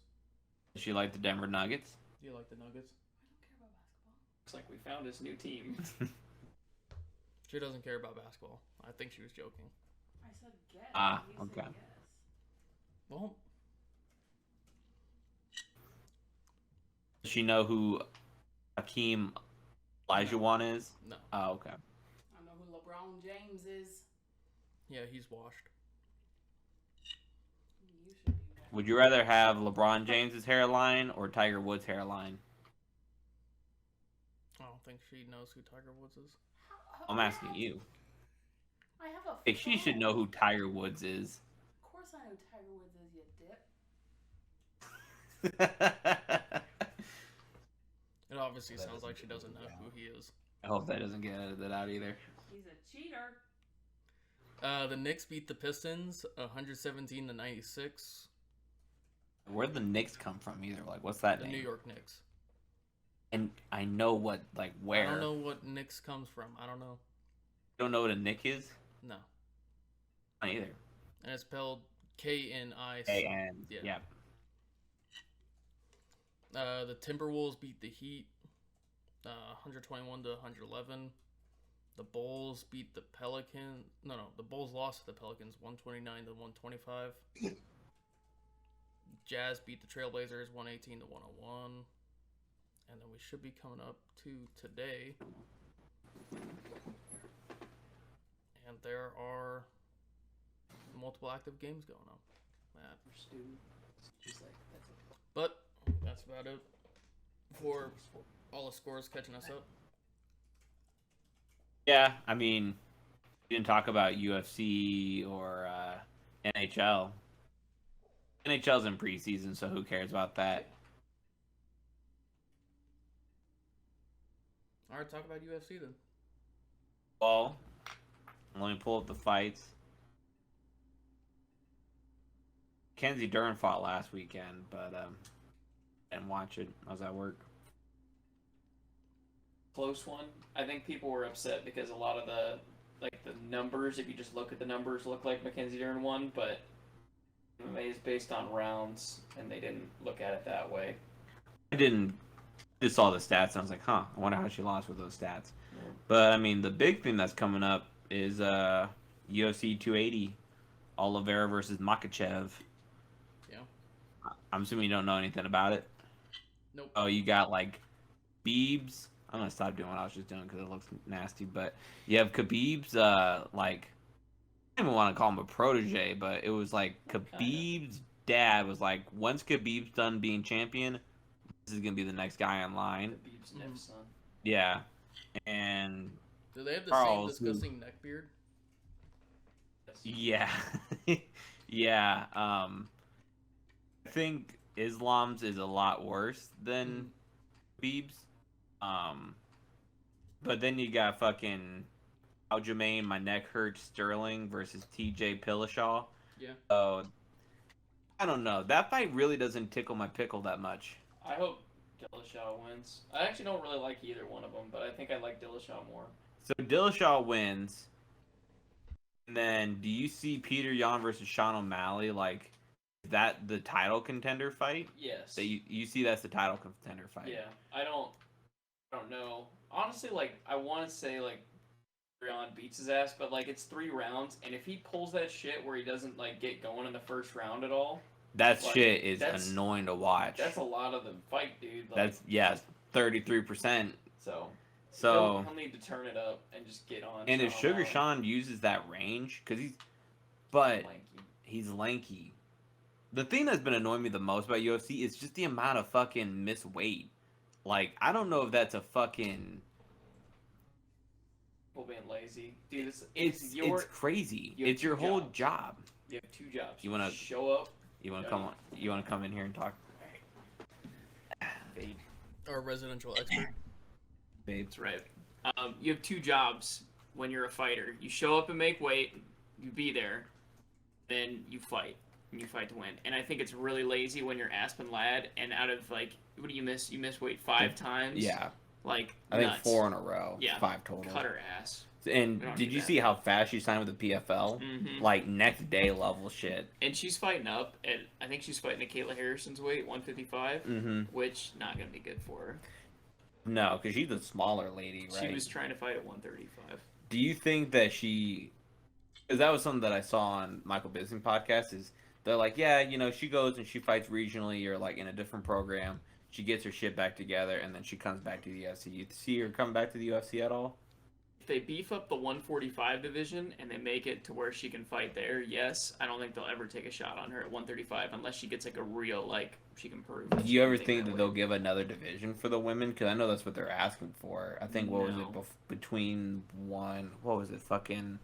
Does she like the Denver Nuggets? Do you like the Nuggets? I don't care about basketball. Looks like we found his new team. She doesn't care about basketball. I think she was joking. I said guess. Ah, You said okay. Yes. Well, Does she know who Hakeem Olajuwon is? no. Oh, okay. I know who LeBron James is. Yeah, he's washed. You should be. Would you rather have LeBron James's hairline or Tiger Woods' hairline? I don't think she knows who Tiger Woods is. I'm asking you. I have a. Hey, she should know who Tiger Woods is. Of course, I know Tiger Woods is, you dip. It obviously That sounds doesn't like she get doesn't know edited who out. he is. I hope that doesn't get edited out either. He's a cheater. The Knicks beat the Pistons 117 to 96. Where'd the Knicks come from either? Like, what's that The name? New York Knicks. And I know what, like, where. I don't know what Knicks comes from. I don't know. You don't know what a Knick is? No. Not either. And it's spelled K-N-I. A-N. Yeah. Yeah. The Timberwolves beat the Heat 121 to 111. The Bulls beat the Pelicans. No, the Bulls lost to the Pelicans 129 to 125. Jazz beat the Trailblazers 118 to 101. And then we should be coming up to today. And there are multiple active games going on. Matt. But that's about it for all the scores catching us up. Yeah, I mean, we didn't talk about UFC or NHL. NHL's in preseason, so who cares about that? All right, talk about UFC then. Well, let me pull up the fights. Kenzie Dern fought last weekend, but didn't watch it. I was at work. Close one. I think people were upset because a lot of the numbers, if you just look at the numbers, look like Mackenzie Dern won, but MMA is based on rounds, and they didn't look at it that way. I just saw the stats, and I was like, huh, I wonder how she lost with those stats. But, I mean, the big thing that's coming up is UFC 280, Oliveira versus Makachev. Yeah. I'm assuming you don't know anything about it. Nope. Oh, you got, like, Khabib's. I'm going to stop doing what I was just doing because it looks nasty. But you have Khabib's, like, I don't even want to call him a protege, but it was like Khabib's dad was like, once Khabib's done being champion, this is going to be the next guy in line. Khabib's Neff's son. Yeah. And Do they have the Charles, same disgusting neck beard? yeah. Yeah. I think Islam's is a lot worse than Khabib's. But then you got fucking Aljamain, my neck hurts, Sterling versus TJ Dillashaw. Yeah. Oh, I don't know. That fight really doesn't tickle my pickle that much. I hope Dillashaw wins. I actually don't really like either one of them, but I think I like Dillashaw more. So Dillashaw wins. And then do you see Peter Yan versus Sean O'Malley? Like, is that the title contender fight? Yes. So you see that's the title contender fight? Yeah. I don't know. Honestly, like, I want to say, like, Yan beats his ass, but, like, it's 3 rounds, and if he pulls that shit where he doesn't, like, get going in the first round at all, That like, shit is that's- annoying to watch. that's a lot of the fight, dude. Like, That's, yeah, 33%. so So, he'll need to turn it up and just get on. and if Sean Sugar O'Malley. Sean uses that range, because Lanky. he's lanky. The thing that's been annoying me the most about UFC is just the amount of fucking missed weight. Like, I don't know if that's a fucking... People being lazy, dude. It's crazy. you have It's your two whole jobs. job. You have 2 jobs. You wanna- show up. You want to Yeah. come on? You want to come in here and talk? Babe. Our residential expert. Babe. That's right. You have 2 jobs when you're a fighter. You show up and make weight. You be there. Then you fight. and you fight to win. And I think it's really lazy when you're Aspen Ladd, and out of like, what do you miss? You miss weight 5 times. Yeah. Like I think nuts. 4 in a row. Yeah. 5 total. Cut her ass. And We don't did need you that. see how fast she signed with the PFL? Mhm. Like next day level shit. And she's fighting up at, I think she's fighting at Kayla Harrison's weight, 155, which not gonna be good for her. No, because she's a smaller lady, right? She was trying to fight at 135. Do you think that she? Because that was something that I saw on Michael Bisping podcast. Is they're like, yeah, you know, she goes and she fights regionally or like in a different program. She gets her shit back together and then she comes back to the UFC. You see her come back to the UFC at all? If they beef up the 145 division and they make it to where she can fight there, yes. I don't think they'll ever take a shot on her at 135 unless she gets like a real, like, she can prove. Do you ever think that they'll give another division for the women? Because I know that's what they're asking for. I think, what was it, between one, what was it, fucking,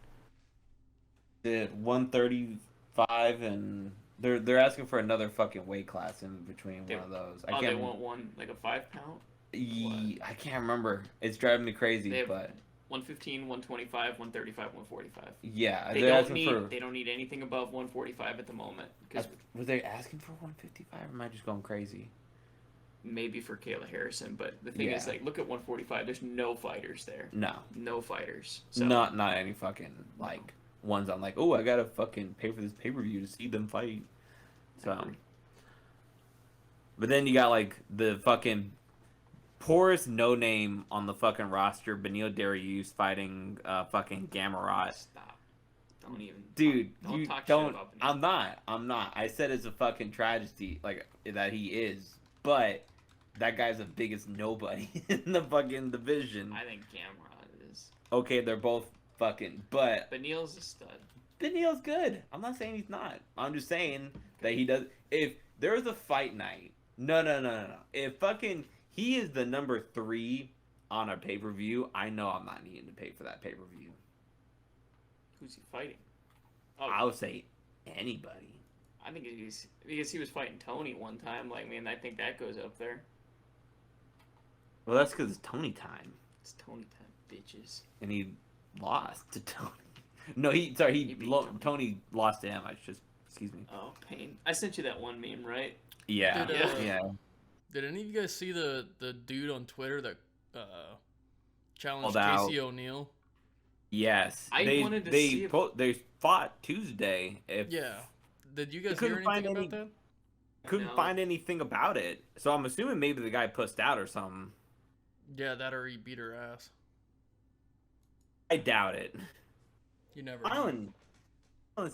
the 135 and, they're asking for another fucking weight class in between one of those. I can't. They want one, like a 5-pound? I can't remember. It's driving me crazy, They have but 115, 125, 135, 145. yeah, They they're don't asking need for. they don't need anything above 145 at the moment. Because Were they asking for 155? Or am I just going crazy? maybe for Kayla Harrison, but the thing is, Yeah. like, look at 145. There's no fighters there. No, No fighters. So not any fucking like ones I'm like, oh, I gotta fucking pay for this pay-per-view to see them fight. So, but then you got like the fucking poorest no name on the fucking roster, Benil Dariush fighting fucking Gamarot. stop. Don't even. Dude, don't you talk don't. shit about Benil. I'm not. I said it's a fucking tragedy, like that he is, but that guy's the biggest nobody in the fucking division. I think Gamrot is. Okay, they're both fucking, but Benil's a stud. Benil's good. I'm not saying he's not. I'm just saying that he does. If there's a fight night, no. If fucking he is the number 3 on a pay-per-view, I know I'm not needing to pay for that pay-per-view. Who's he fighting? Oh, I would say anybody. I think he's because he was fighting Tony one time. Like, man, I think that goes up there. Well, that's because it's Tony time, It's Tony time, bitches. and he lost to Tony. No, He beat Tony lost to him. Excuse me. Oh, pain. I sent you that one meme, right? Yeah, Did, yeah. Did any of you guys see the dude on Twitter that challenged Called out. Casey O'Neill? Yes. I wanted to see if- they fought Tuesday. Yeah. Did you guys couldn't hear find anything about any- that? Couldn't No. find anything about it, so I'm assuming maybe the guy pussed out or something. Yeah, that or he beat her ass. I doubt it. You never know. Island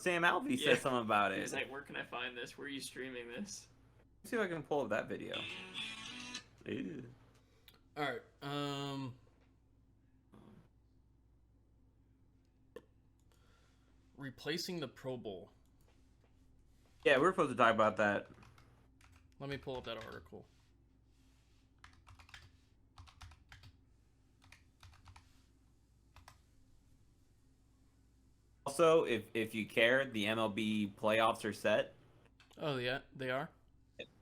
Sam Alvey Yeah. said something about it. He's like, where can I find this? Where are you streaming this? Let's see if I can pull up that video. Ew. All right. Replacing the Pro Bowl. Yeah, we're supposed to talk about that. Let me pull up that article. Also, if you care, the MLB playoffs are set. Oh yeah, they are.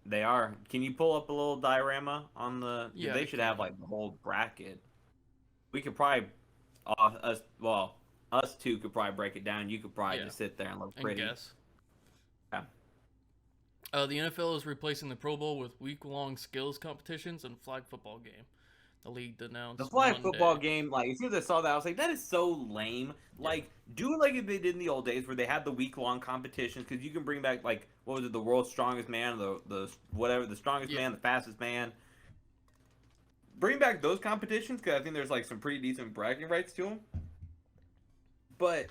They are. Can you pull up a little diorama on the? Yeah, they I should have can. like the whole bracket. We could probably, us two could probably break it down. You could probably Yeah. just sit there and look And pretty. guess. Yeah. The NFL is replacing the Pro Bowl with week-long skills competitions and flag football game. The league announced The flag Monday. football game, like as soon as I saw that, I was like, that is so lame. Like, do it like they did in the old days, where they had the week-long competitions, because you can bring back like what was it, the world's strongest man, the whatever, the strongest Yeah. man, the fastest man. Bring back those competitions, because I think there's like some pretty decent bragging rights to them. But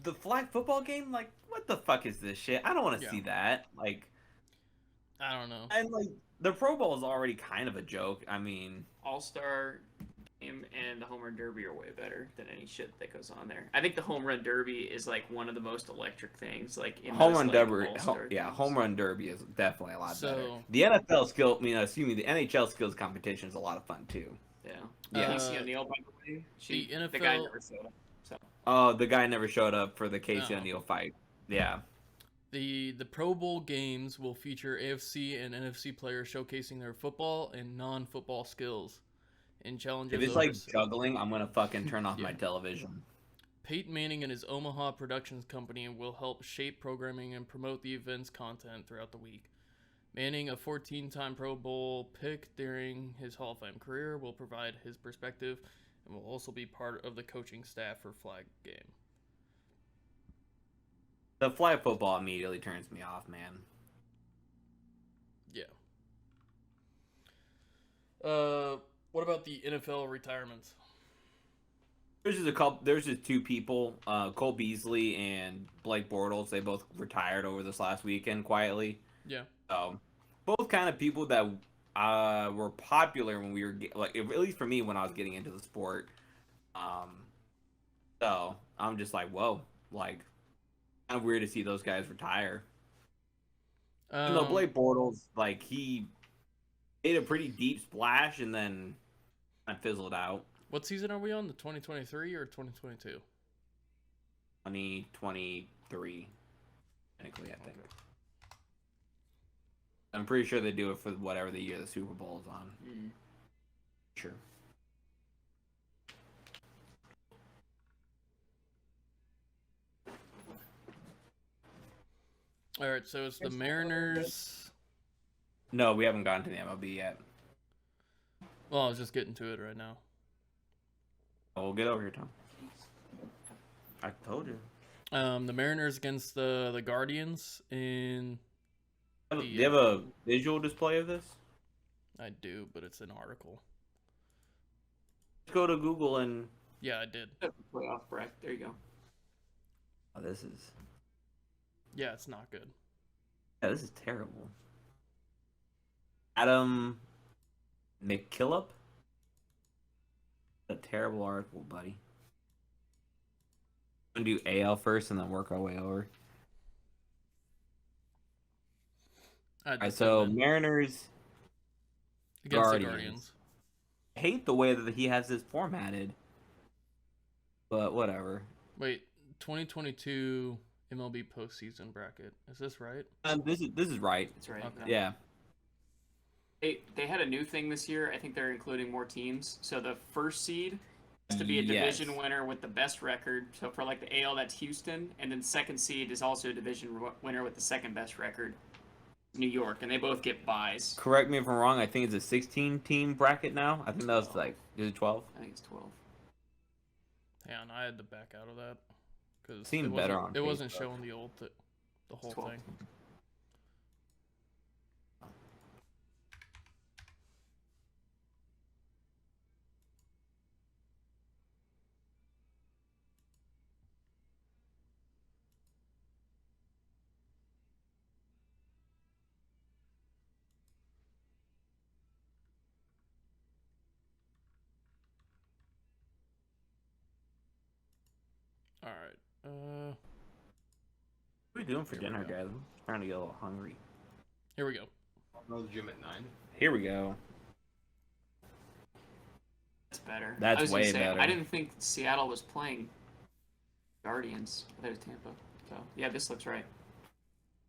the flag football game, like, what the fuck is this shit? I don't want to Yeah. see that. Like, I don't know. and like the Pro Bowl is already kind of a joke. I mean. All-Star game and the Home Run Derby are way better than any shit that goes on there. I think the Home Run Derby is like one of the most electric things. Like in Home those, run like, derby, All-Star yeah, things. home run derby is definitely a lot better. So- The NFL skill, the NHL skills competition is a lot of fun too. Yeah. Yeah. Casey O'Neill, by the way. The The guy NFL never showed up. So Oh, the guy never showed up for the Casey No. O'Neill fight. Yeah, The Pro Bowl games will feature AFC and NFC players showcasing their football and non-football skills in challenges. if it's like juggling, I'm gonna fucking turn off my Yeah. television. Peyton Manning and his Omaha Productions Company will help shape programming and promote the event's content throughout the week. Manning, a 14-time Pro Bowl pick during his Hall of Fame career, will provide his perspective and will also be part of the coaching staff for flag game. The flag football immediately turns me off, man. Yeah. What about the NFL retirements? There's just two people, Cole Beasley and Blake Bortles. They both retired over this last weekend quietly. Yeah. Both kind of people that were popular when we were at least for me when I was getting into the sport. So I'm just like, whoa, like kind of weird to see those guys retire. No, Blake Bortles, like he made a pretty deep splash and then kind of fizzled out. What season are we on? The 2023 or 2022? 2023, technically, I think. I'm pretty sure they do it for whatever the year the Super Bowl is on. Mm. Sure. All right, so it's the Mariners. No, we haven't gotten to the MLB yet. Well, I was just getting to it right now. We'll get over here, Tom. I told you. The Mariners against the Guardians in. Do you have a visual display of this? I do, but it's an article. Let's go to Google and. Yeah, I did. Playoff bracket. There you go. Oh, this is. Yeah, it's not good. Yeah, this is terrible. Adam McKillop? A terrible article, buddy. I'm gonna do AL first and then work our way over. Alright, so Mariners against Guardians. the Guardians. I hate the way that he has this formatted. But whatever. Wait, 2022 MLB postseason bracket. Is this right? This is right. That's right. Okay. Yeah. They had a new thing this year. I think they're including more teams. So the first seed has to be a division winner with the best record. So for like the AL, that's Houston, and then second seed is also a division winner with the second best record, New York, and they both get buys. Correct me if I'm wrong. I think it's a 16-team bracket now. I think that was like, is it 12? I think it's 12. Hang on, I had to back out of that because Seemed better on it wasn't Facebook. showing the whole 12. thing. All right. What are we doing for Here we dinner, go. guys? I'm trying to get a little hungry. Here we go. Go to the gym at 9. Here we go. That's better. That's I was gonna way say, better. I didn't think Seattle was playing Guardians. I thought it was Tampa. So yeah, this looks right.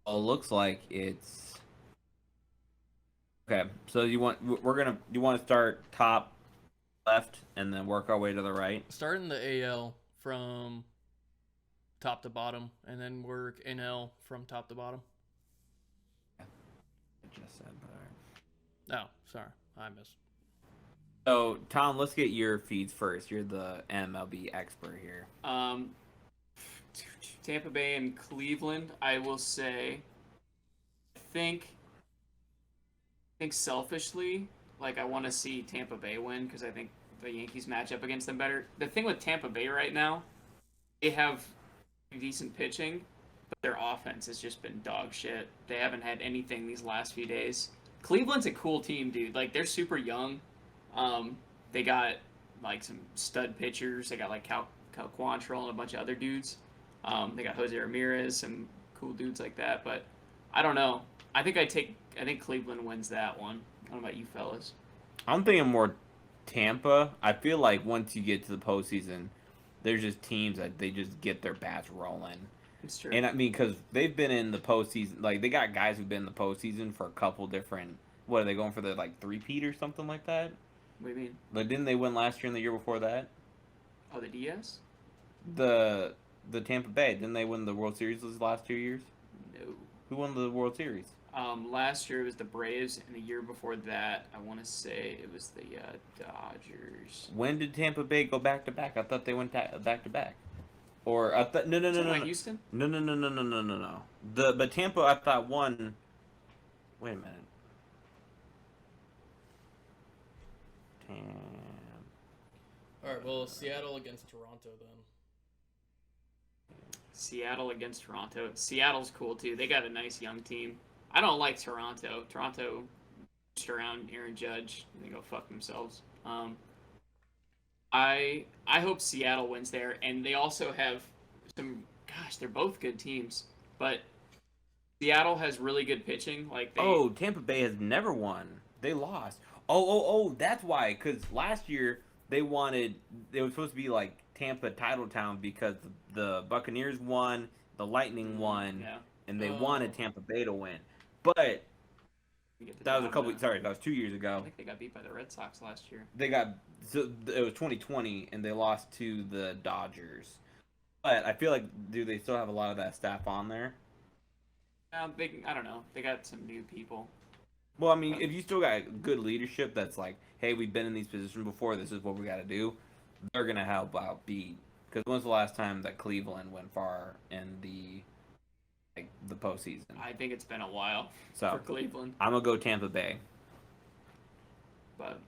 Well, it looks like it's okay. So you want to start top left and then work our way to the right. Starting the AL from top to bottom, and then work NL from top to bottom. I just said, but Oh, sorry, I missed. so Tom, let's get your feeds first. You're the MLB expert here. Tampa Bay and Cleveland, I will say, I think selfishly, like I want to see Tampa Bay win because I think the Yankees match up against them better. The thing with Tampa Bay right now, they have decent pitching, but their offense has just been dog shit. They haven't had anything these last few days. Cleveland's a cool team, dude. Like they're super young. They got like some stud pitchers. They got like Cal Quantrill and a bunch of other dudes. They got Jose Ramirez, some cool dudes like that. But I don't know. I think Cleveland wins that one. I don't know about you fellas. I'm thinking more Tampa. I feel like once you get to the postseason, there's just teams that they just get their bats rolling. It's true. And I mean, because they've been in the postseason, like they got guys who've been in the postseason for a couple different. What are they going for? The like three-peat or something like that? What do you mean? Like, didn't they win last year and the year before that? Oh, the DS? The Tampa Bay, didn't they win the World Series those last 2 years? No. Who won the World Series? Last year it was the Braves, and the year before that, I want to say it was the Dodgers. When did Tampa Bay go back to back? I thought they went back to back. Or I thought no. Houston? No. But Tampa I thought won. Wait a minute. All right. Well, Seattle against Toronto then. Seattle against Toronto. Seattle's cool too. They got a nice young team. I don't like Toronto. Toronto around Aaron Judge. They go fuck themselves. I hope Seattle wins there, and they also have some. Gosh, they're both good teams, but Seattle has really good pitching. Like Tampa Bay has never won. They lost. Oh, that's why. Because last year they was supposed to be like Tampa title town because the Buccaneers won, the Lightning won, and they wanted Tampa Bay to win. But that was that was 2 years ago. I think they got beat by the Red Sox last year. It was 2020, and they lost to the Dodgers. But I feel like, do they still have a lot of that staff on there? I don't know. They got some new people. Well, I mean, if you still got good leadership that's like, hey, we've been in these positions before, this is what we got to do, they're going to help out beat. Because when's the last time that Cleveland went far in the postseason? I think it's been a while for Cleveland. I'm going to go Tampa Bay. But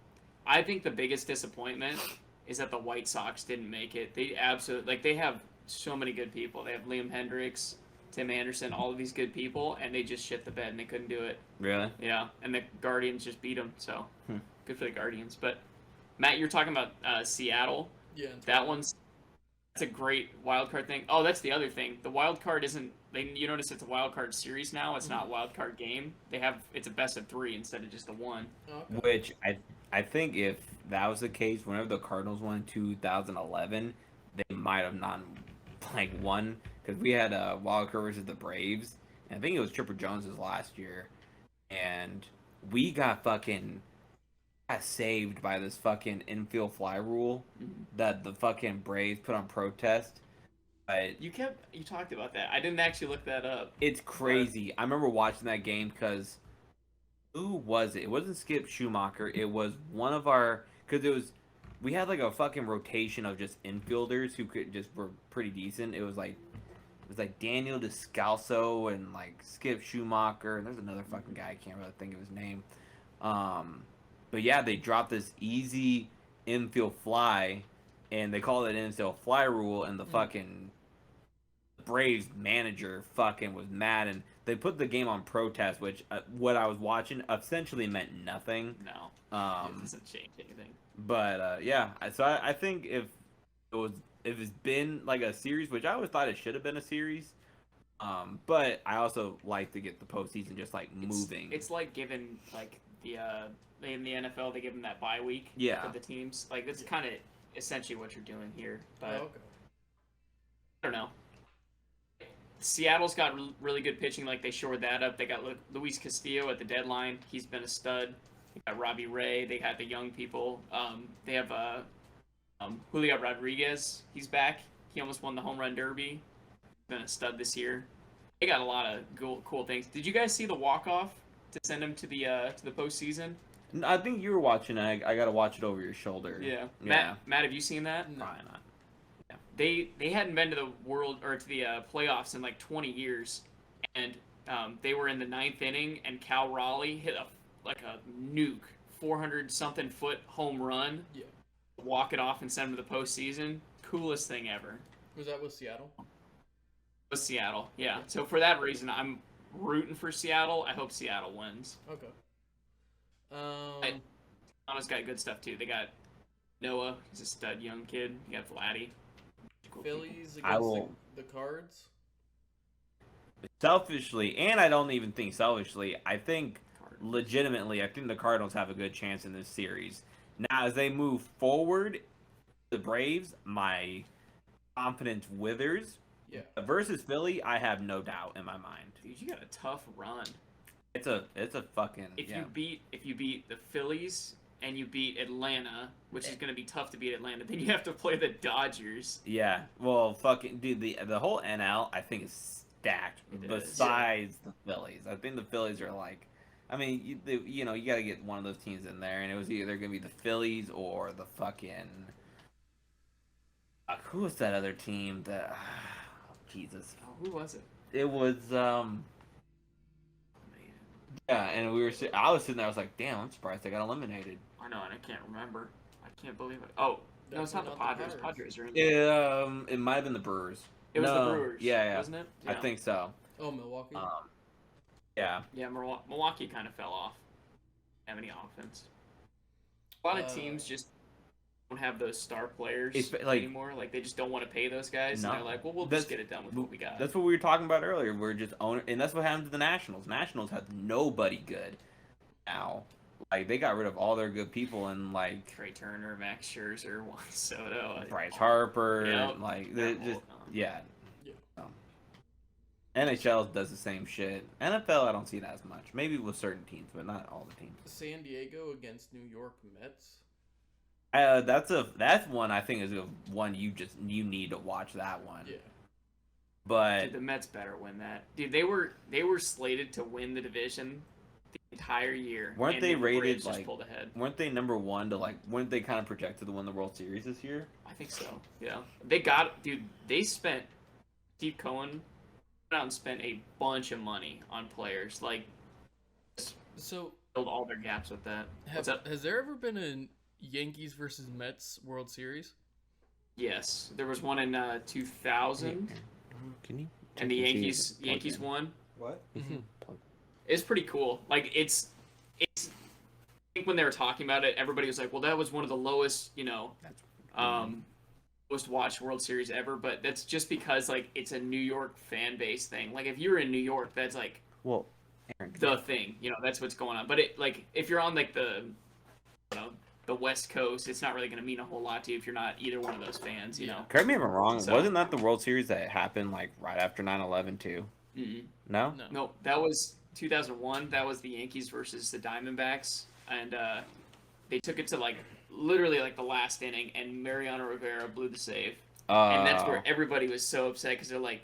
I think the biggest disappointment is that the White Sox didn't make it. They absolutely, they have so many good people. They have Liam Hendricks, Tim Anderson, all of these good people, and they just shit the bed and they couldn't do it. Really? Yeah, and the Guardians just beat them, so good for the Guardians. But Matt, you're talking about Seattle. Yeah. That's a great wild card thing. Oh, that's the other thing. The wild card isn't. You notice it's a wild card series now. It's not a wild card game. It's a best of 3 instead of just a 1. Okay. Which I think if that was the case, whenever the Cardinals won in 2011, they might have not won, because we had a wild card versus the Braves, and I think it was Chipper Jones's last year, and we got saved by this fucking infield fly rule that the fucking Braves put on protest. But You talked about that. I didn't actually look that up. it's crazy. I remember watching that game because who was it? It wasn't Skip Schumacher. It was one of we had like a fucking rotation of just infielders who were pretty decent. It was like Daniel Descalso and like Skip Schumacher, and there's another fucking guy I can't really think of his name. But yeah, they dropped this easy infield fly, and they called it infield fly rule, and the fucking Braves manager fucking was mad, and they put the game on protest, which what I was watching essentially meant nothing. No, it doesn't change anything. But yeah, so I think if it's been like a series, which I always thought it should have been a series, but I also like to get the postseason just moving. It's like giving in the NFL they give them that bye week for the teams. Like that's kind of essentially what you're doing here. But Okay. I don't know. Seattle's got really good pitching. Like they shored that up. They got Luis Castillo at the deadline. He's been a stud. They got Robbie Ray. They had the young people. They have Julio Rodriguez. He's back. He almost won the home run derby. He's been a stud this year. They got a lot of cool things. Did you guys see the walk-off to send him to the postseason? I think you were watching it. I got to watch it over your shoulder. Yeah. Yeah. Matt, have you seen that? No. Probably not. They hadn't been to the playoffs in like 20 years, and they were in the 9th inning, and Cal Raleigh hit a nuke, 400-something foot home run. Yeah. Walk it off and send them to the postseason. Coolest thing ever. Was that with Seattle? With Seattle, yeah. So for that reason, I'm rooting for Seattle. I hope Seattle wins. Okay. Toronto's got good stuff too. They got Noah. He's a stud young kid. You got Vladdy. Cool Phillies I against will- the Cards. Selfishly, and I don't even think selfishly, I think Cardinals. legitimately, I think the Cardinals have a good chance in this series. Now, as they move forward, the Braves, my confidence withers. Yeah. Versus Philly, I have no doubt in my mind. Dude, you got a tough run. It's a fucking If you beat the Phillies and you beat Atlanta, which is going to be tough to beat Atlanta. Then you have to play the Dodgers. Yeah, well, fucking dude, the whole NL I think is stacked. It is, Besides the Phillies, I think the Phillies are like, I mean, you know, you got to get one of those teams in there, and it was either gonna be the Phillies or the fucking who was that other team that Jesus, Oh, who was it? it was yeah, and I was sitting there, I was like, damn, I'm surprised they got eliminated. I know, and I can't remember. I can't believe it. Oh, no, it's not the Padres. Padres are in. It might have been the Brewers. It was No, the Brewers. yeah, Wasn't it? I think so. Oh, Milwaukee. Yeah. Yeah, Milwaukee kind of fell off. Have any offense? A lot of teams just don't have those star players anymore. Like they just don't want to pay those guys, and they're like, "Well, we'll just get it done with what we got." That's what we were talking about earlier. We're just and that's what happened to the Nationals. Nationals have nobody good now. Like they got rid of all their good people, and like Trey Turner, Max Scherzer, Juan Soto, Bryce Harper, Yep. like they just Yeah. NHL does the same shit. NFL, I don't see that as much. Maybe with certain teams, but not all the teams. San Diego against New York Mets. That's one I think is one you need to watch that one. Yeah. But Dude, the Mets better win that. Dude, they were slated to win the division the entire year. Weren't and they the rated, Braves just like- pulled ahead? weren't they number one to weren't they kind of projected to win the World Series this year? I think so. Yeah, they spent Steve Cohen went out and spent a bunch of money on players. Like, So filled all their gaps with that. What's up? has there ever been a Yankees versus Mets World Series? Yes, there was one in 2000, Can you? and the Yankees won. What? It's pretty cool. Like it's. I think when they were talking about it, everybody was like, "Well, that was one of the lowest, most watched World Series ever." But that's just because like it's a New York fan base thing. Like if you're in New York, that's like Well, Aaron, the thing. That's what's going on. But it like if you're on like the West Coast, it's not really going to mean a whole lot to you if you're not either one of those fans. You know. correct me if I'm wrong. So- Wasn't that the World Series that happened like right after 9/11 too? Mm-mm. No. No. No, that was 2001. That was the Yankees versus the Diamondbacks, and they took it to like literally like the last inning, and Mariano Rivera blew the save, and that's where everybody was so upset because they're like,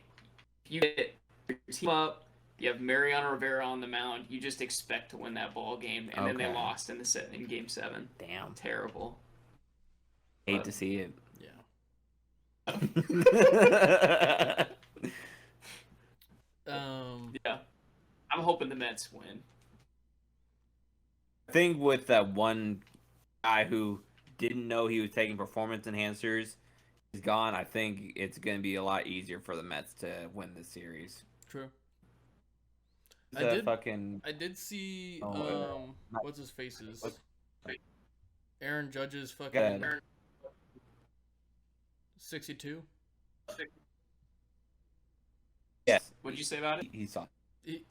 you get your team up, you have Mariano Rivera on the mound, you just expect to win that ball game, and then they Okay. lost in Game 7. Damn. Terrible. Hate to see it. Yeah. Yeah, I'm hoping the Mets win. I think with that one guy who didn't know he was taking performance enhancers is gone, I think it's going to be a lot easier for the Mets to win this series. True. The fucking I did see Oh, what's his faces? What- Aaron Judge's Go fucking ahead. 62. yes, What'd you say about it? he saw.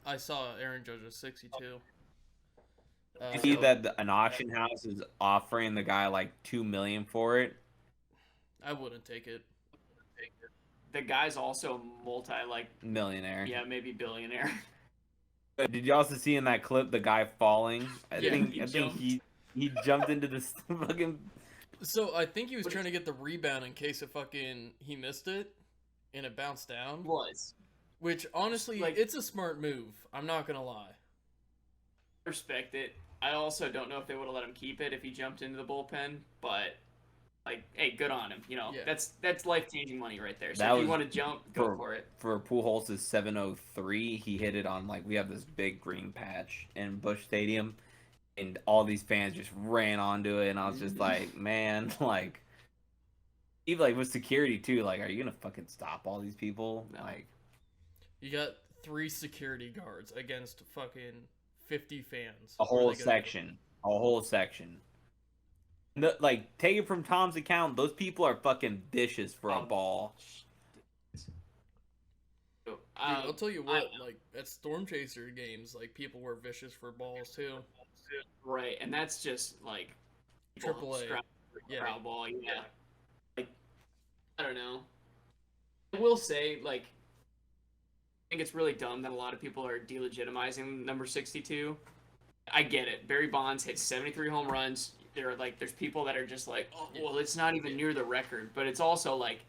I saw Aaron Judge's 62. You see that an auction house is offering the guy like $2 million for it. I wouldn't take it. The guy's also Millionaire. yeah, maybe billionaire. Did you also see in that clip the guy falling? I Yeah, think he he jumped into this fucking. So I think he was trying to get the rebound in case he missed it and it bounced down. Was. Which honestly, Like- it's a smart move. I'm not gonna lie. Respect it. I also don't know if they would have let him keep it if he jumped into the bullpen, but like, hey, good on him. Yeah. That's life changing money right there. So That if you was want to jump, go for it. For Pujols' 703, he hit it on we have this big green patch in Busch Stadium, and all these fans just ran onto it, and I was just like, man, even with security too, are you gonna fucking stop all these people? No. You got 3 security guards against fucking 50 fans. a What are whole they gonna do? section, a whole section. No, take it from Tom's account. Those people are fucking vicious for a ball. Dude, I'll tell you what, at Storm Chaser games, people were vicious for balls too. Right, and that's just Triple A. Yeah. crowd ball. Yeah. I don't know. I will say, I think it's really dumb that a lot of people are delegitimizing number 62. I get it. Barry Bonds hit 73 home runs. there's people that are just like, oh, well, it's not even near the record, but it's also like,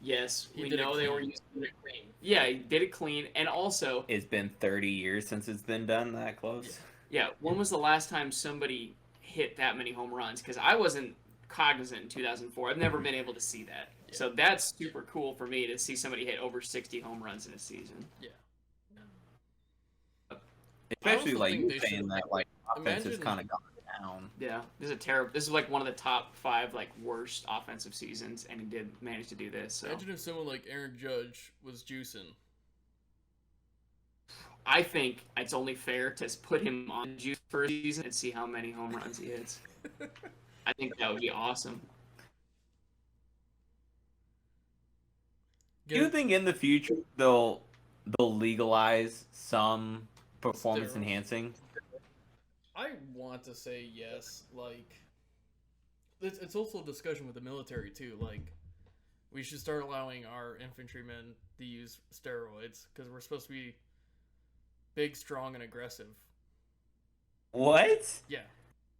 yes, He we did it know they were clean. using it clean. Yeah, he did it clean, and also, It's been 30 years since it's been done that close. yeah, when was the last time somebody hit that many home runs? Because I wasn't cognizant in 2004. I've never been able to see that. Yeah. So that's super cool for me to see somebody hit over 60 home runs in a season. Yeah. Especially also like think you they saying should- that like offense has imagine- kind of gone down. Yeah, this is like one of the top 5 like worst offensive seasons, and he did manage to do this. So Imagine if someone like Aaron Judge was juicing. I think it's only fair to put him on juice for a season and see how many home runs he hits. I think that would be awesome. Do you think in the future they'll legalize some performance Steroids. enhancing? I want to say yes. Like, it's also a discussion with the military too. Like, we should start allowing our infantrymen to use steroids because we're supposed to be big, strong, and aggressive. What? Yeah.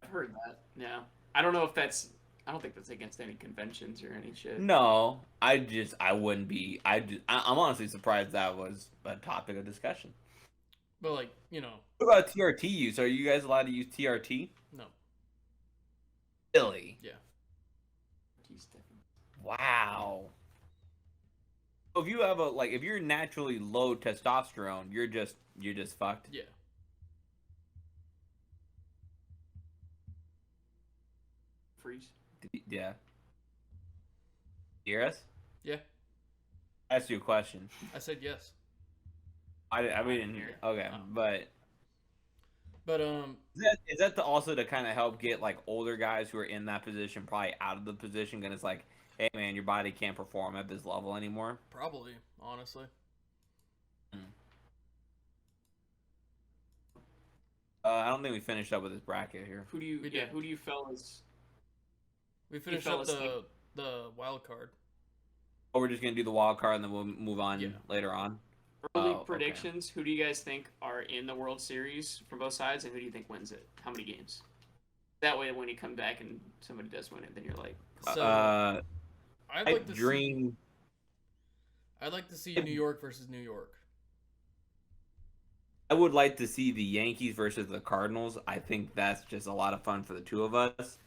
I've heard that. Yeah, I don't know if that's. I don't think that's against any conventions or any shit. No, I wouldn't be. I'm honestly surprised that was a topic of discussion. But like, you know, What about TRT use? Are you guys allowed to use TRT? no. Really? Yeah. He's different. Wow. So if you have if you're naturally low testosterone, you're just fucked. Yeah. Freeze. Yeah. You hear us? Yeah. I asked you a question. I said yes. I didn't hear. Okay, Oh. but But is that also to kind of help get like older guys who are in that position probably out of the position? And it's like, hey man, your body can't perform at this level anymore. probably, honestly. I don't think we finished up with this bracket here. Who do you? We Yeah, did. who do you fellas? We finished up fellas think- the wild card. Or we're just gonna do the wild card and then we'll move on Yeah. later on. Early Oh, okay. predictions. Who do you guys think are in the World Series from both sides, and who do you think wins it? How many games? That way, when you come back and somebody does win it, then you're like, So I'd I like to dream. I'd like to see New York versus New York. I would like to see the Yankees versus the Cardinals. I think that's just a lot of fun for the two of us.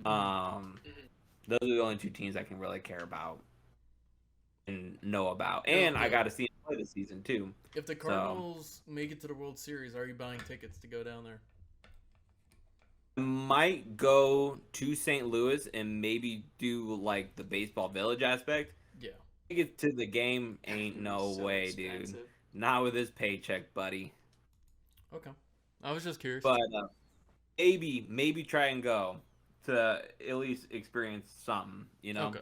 Those are the only two teams I can really care about and know about. And I got to see them play this season too. If the Cardinals make it to the World Series, are you buying tickets to go down there? Might go to St. Louis and maybe do like the baseball village aspect. Yeah. Tickets to the game ain't no so way, dude. expensive. Not with his paycheck, buddy. Okay. I was just curious. But maybe try and go to at least experience something, you know. Okay.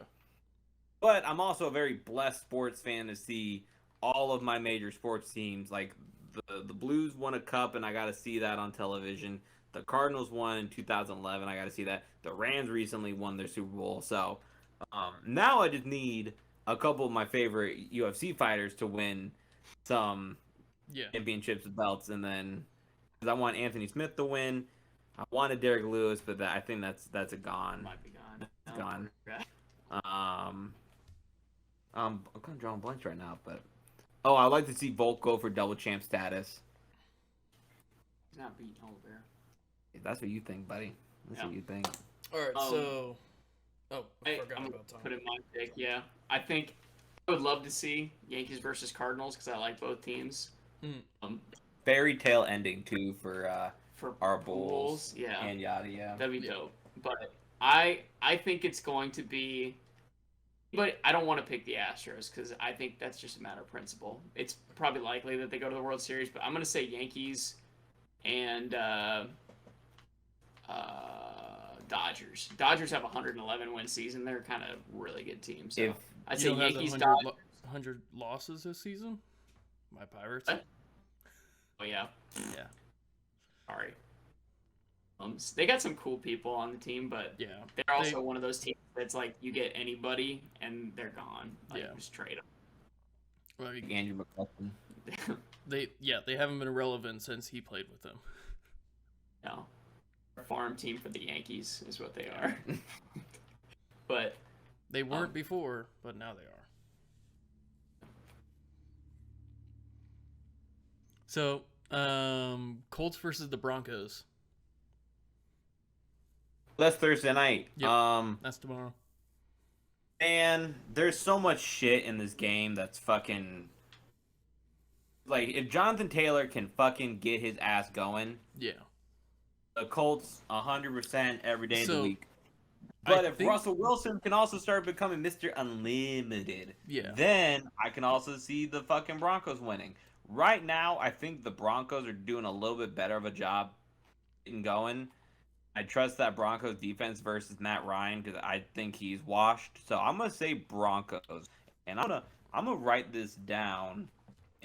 But I'm also a very blessed sports fan to see all of my major sports teams. Like the Blues won a cup, and I got to see that on television. The Cardinals won in 2011. I got to see that. The Rams recently won their Super Bowl. So now I just need a couple of my favorite UFC fighters to win some Yeah. championships, belts, and then because I want Anthony Smith to win. I wanted Derek Lewis, but I think that's a gone. Might be gone. It's gone. Okay. I'm kind of drawing blanks right now, but I'd like to see Volk go for double champ status. He's not beating Oliver. If that's what you think, buddy. That's what Yeah. you think. All right. So. Oh, I I'm forgot gonna about Tom. put in my pick. Yeah, I think I would love to see Yankees versus Cardinals because I like both teams. Fairy tale ending too for For our Bulls yeah, and yada yeah. that'd be dope. But I think it's going to be. But I don't want to pick the Astros because I think that's just a matter of principle. It's probably likely that they go to the World Series, but I'm going to say Yankees and Dodgers. Dodgers have a 111 win season. They're kind of really good team. So If I'd You say know, has Yankees, 100 Dodgers. 100 losses this season. My Pirates. What? Oh yeah, Yeah. sorry. They got some cool people on the team, but Yeah. they're also one of those teams that's like you get anybody and they're gone. Like, Yeah. just trade Like, Andrew McCutcheon. them. they haven't been relevant since he played with them. No. farm team for the Yankees, is what they are. But They weren't before, but now they are. So, Colts versus the Broncos. That's Thursday night. Yep. That's tomorrow. Man, there's so much shit in this game that's fucking. Like, if Jonathan Taylor can fucking get his ass going, Yeah. the Colts 100% every day of the So, week. But I if think- Russell Wilson can also start becoming Mr. Unlimited, Yeah. then I can also see the fucking Broncos winning. Right now, I think the Broncos are doing a little bit better of a job getting going. I trust that Broncos defense versus Matt Ryan because I think he's washed. So I'm gonna say Broncos, and I'm gonna write this down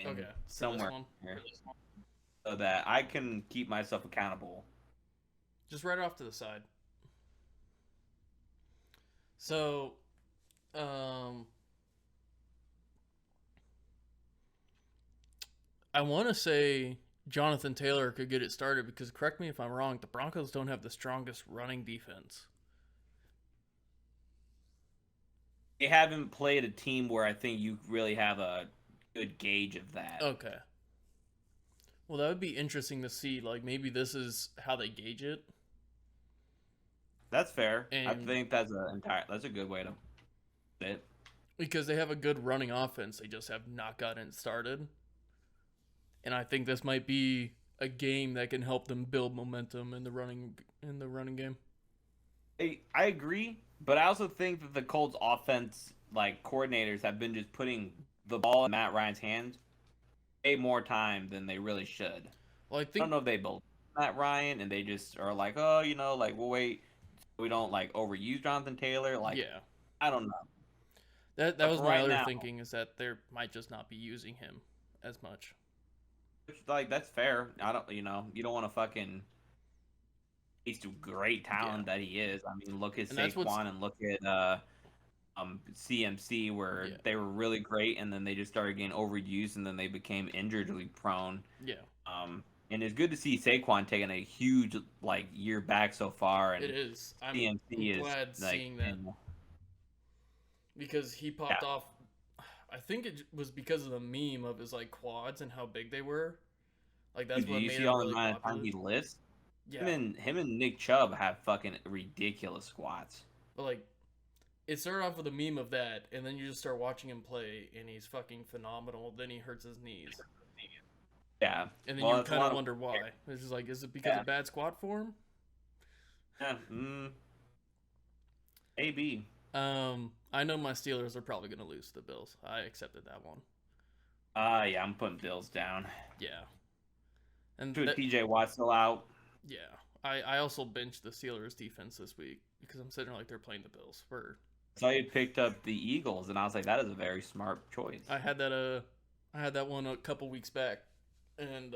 Okay. somewhere one. here so that I can keep myself accountable. Just right off to the side. So, I want to say Jonathan Taylor could get it started because, correct me if I'm wrong, the Broncos don't have the strongest running defense. They haven't played a team where I think you really have a good gauge of that. Okay. Well, that would be interesting to see. Like, maybe this is how they gauge it. That's fair. I And- think that's a good way to put it. Because they have a good running offense, they just have not gotten it started. And I think this might be a game that can help them build momentum in the running game. I agree, but I also think that the Colts offense coordinators have been just putting the ball in Matt Ryan's hands way more time than they really should. Well, I I think don't know if they believe Matt Ryan and they just are like, oh, we'll wait. We don't overuse Jonathan Taylor. yeah. I don't know. That But was for my right other now- thinking is that they might just not be using him as much. Which, that's fair. I don't, you don't want to fucking. He's a great talent that he is. I mean, look at And that's what's- Saquon and look at CMC, where Yeah. they were really great, and then they just started getting overused, and then they became injury prone. Yeah, And it's good to see Saquon taking a huge year back so far, and it is. I'm CMC is glad seeing that because he popped off. I think it was because of the meme of his quads and how big they were. That's Dude, what do you made see it all really the amount of time popular. he lifts? Yeah, Him and Nick Chubb have fucking ridiculous squats. but it started off with a meme of that, and then you just start watching him play, and he's fucking phenomenal. Then he hurts his knees, Yeah. and then Well, you it's a kind lot of of- wonder why. It's just is it because of bad squat form? Yeah. AB. I know my Steelers are probably gonna lose to the Bills. I accepted that one. Yeah, I'm putting Bills down. Yeah, and Dude, that- TJ Watt's still out. yeah, I also benched the Steelers defense this week because I'm sitting there they're playing the Bills. So you picked up the Eagles, and I was like, that is a very smart choice. I had that one a couple weeks back, and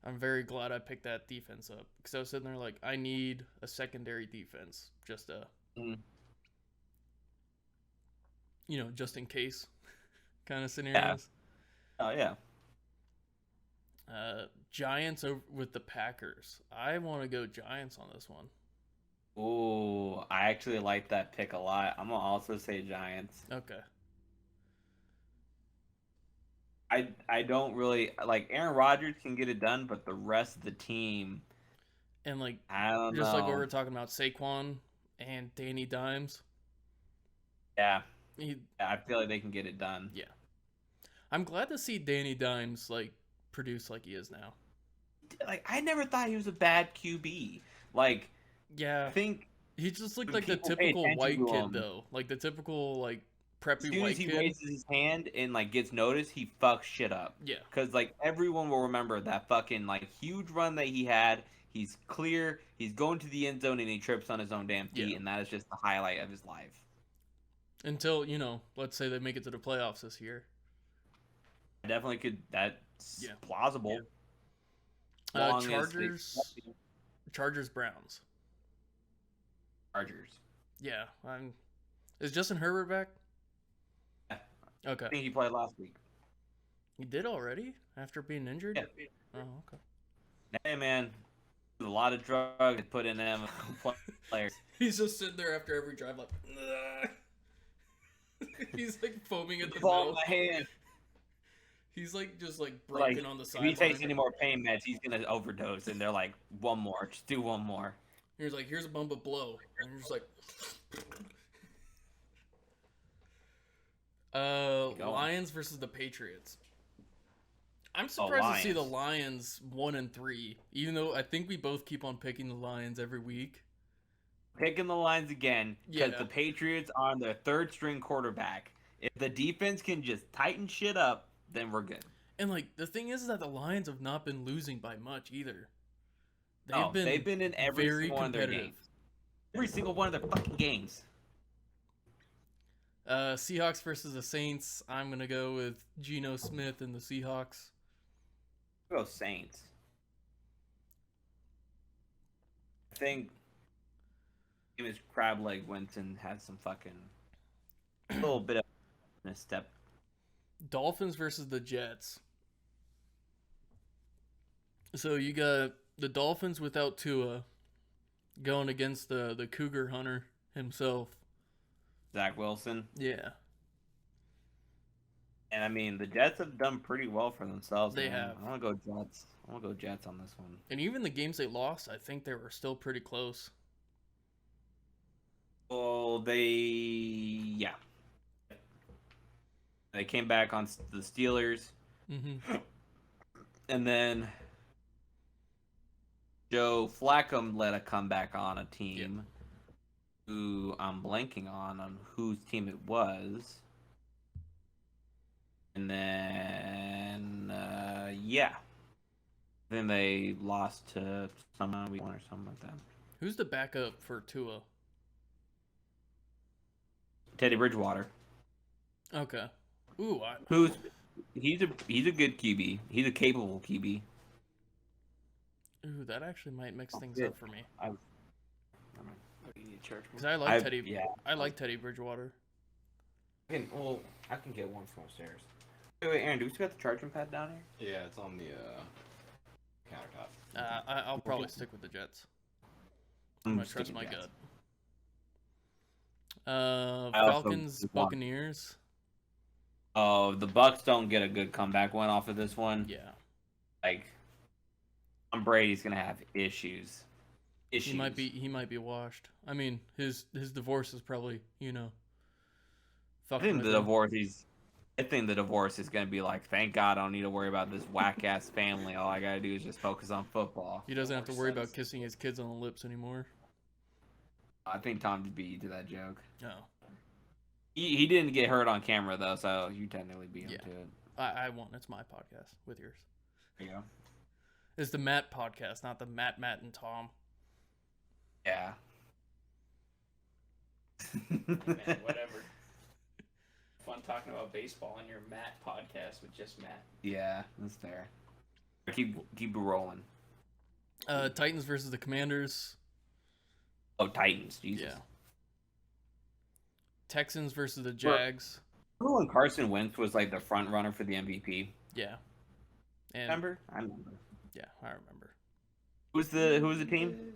I'm very glad I picked that defense up because I was sitting there I need a secondary defense just just in case kind of scenarios. Oh, yeah. Giants with the Packers. I want to go Giants on this one. Ooh, I actually like that pick a lot. I'm going to also say Giants. Okay. I don't really Aaron Rodgers can get it done, but the rest of the team, And I don't just know. what we were talking about, Saquon and Danny Dimes. Yeah, He, I feel like they can get it done. yeah. I'm glad to see Danny Dimes produce like he is now. I never thought he was a bad QB. Yeah. I think He just looked when like the people pay typical attention white to kid him- though. The typical as preppy soon white as he kid. raises his hand and gets noticed, he fucks shit up. Yeah. Because everyone will remember that fucking huge run that he had. He's clear. He's going to the end zone and he trips on his own damn feet, Yeah. and that is just the highlight of his life. Until, let's say they make it to the playoffs this year. I definitely could. That's Yeah. plausible. Long as they- Chargers Browns. Chargers. Yeah. Is Justin Herbert back? Yeah. Okay. I think he played last week. He did already after being injured? Yeah. Oh, okay. Hey man, a lot of drugs they put in them players. He's just sitting there after every drive, like, "Ugh." He's like foaming at the Ball in mouth. my hand. He's like just like Like, broken on the if he takes sideline. any more pain meds, he's gonna overdose. And they're like, one more, just do one more. He's like, here's a bump of blow, and you're just like. Lions versus the Patriots. I'm surprised to see the Lions 1-3, even though I think we both keep on picking the Lions every week. Picking the Lions again because Yeah. the Patriots are on their third string quarterback. If the defense can just tighten shit up, then we're good. And like the thing is that the Lions have not been losing by much either. They've been in every very single one of their competitive. games. Every single one of their fucking games. Seahawks versus the Saints. I'm gonna go with Geno Smith and the Seahawks. Go Saints. I think his crab leg went and had some fucking a little bit of a step. Dolphins versus the Jets. So you got the Dolphins without Tua going against the Cougar Hunter himself. Zach Wilson. Yeah, And I mean, the Jets have done pretty well for themselves. They man. have. I want to go Jets. I want to go Jets on this one. and even the games they lost, I think they were still pretty close. Well, yeah. They came back on the Steelers, Mm-hmm. and then Joe Flacco led a comeback on a team who I'm blanking on whose team it was. And then, then they lost to someone we won or something like that. Who's the backup for Tua? Teddy Bridgewater. Okay. Ooh, He's a good QB. He's a capable QB. ooh, that actually might mix things Yeah. up for me. What do you need, church? Because I like Teddy. Yeah. I like Teddy Bridgewater. I can get one from upstairs. Wait, Aaron, do we still got the charging pad down here? Yeah, it's on the countertop. I'll probably stick with the Jets. I'm gonna trust my gut. also Falcons, want- Buccaneers. Oh, the Bucks don't get a good comeback win off of this one. Yeah, Like, Tom Brady's gonna have issues. he might be washed. I mean, his divorce is probably I fucking think with the him. divorce is gonna be like, thank God I don't need to worry about this whack ass family. All I gotta do is just focus on football. He doesn't have to worry about kissing his kids on the lips anymore. I think Tom just beat you to that joke. No, He didn't get hurt on camera though, so you technically beat him Yeah. to it. I won. It's my podcast with yours. There you go. It's the Matt podcast, not the Matt, and Tom. Yeah. Man, whatever. Fun talking about baseball on your Matt podcast with just Matt. Yeah, that's fair. Keep it rolling. Titans versus the Commanders. Oh, Titans, Jesus. Yeah. Texans versus the Jags. Remember when Carson Wentz was like the front runner for the MVP? Yeah. And Remember? I remember. yeah, I remember. Who was the team?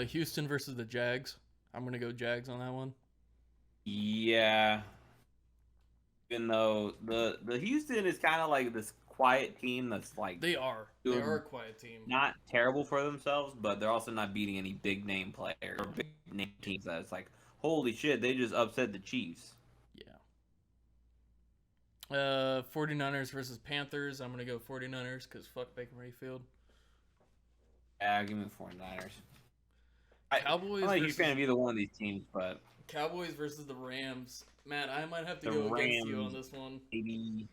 Houston versus the Jags. I'm gonna go Jags on that one. Yeah. Even though the Houston is kind of like this quiet team that's like They are a quiet team. not terrible for themselves, but they're also not beating any big name players or big name teams that it's like, holy shit, they just upset the Chiefs. Yeah. 49ers versus Panthers. I'm gonna go 49ers because fuck Baker Mayfield. Yeah, give me the 49ers. Cowboys I'm not a huge versus fan of either one of these teams, but Cowboys versus the Rams. Matt, I might have to The go against you on Rams. this one. maybe.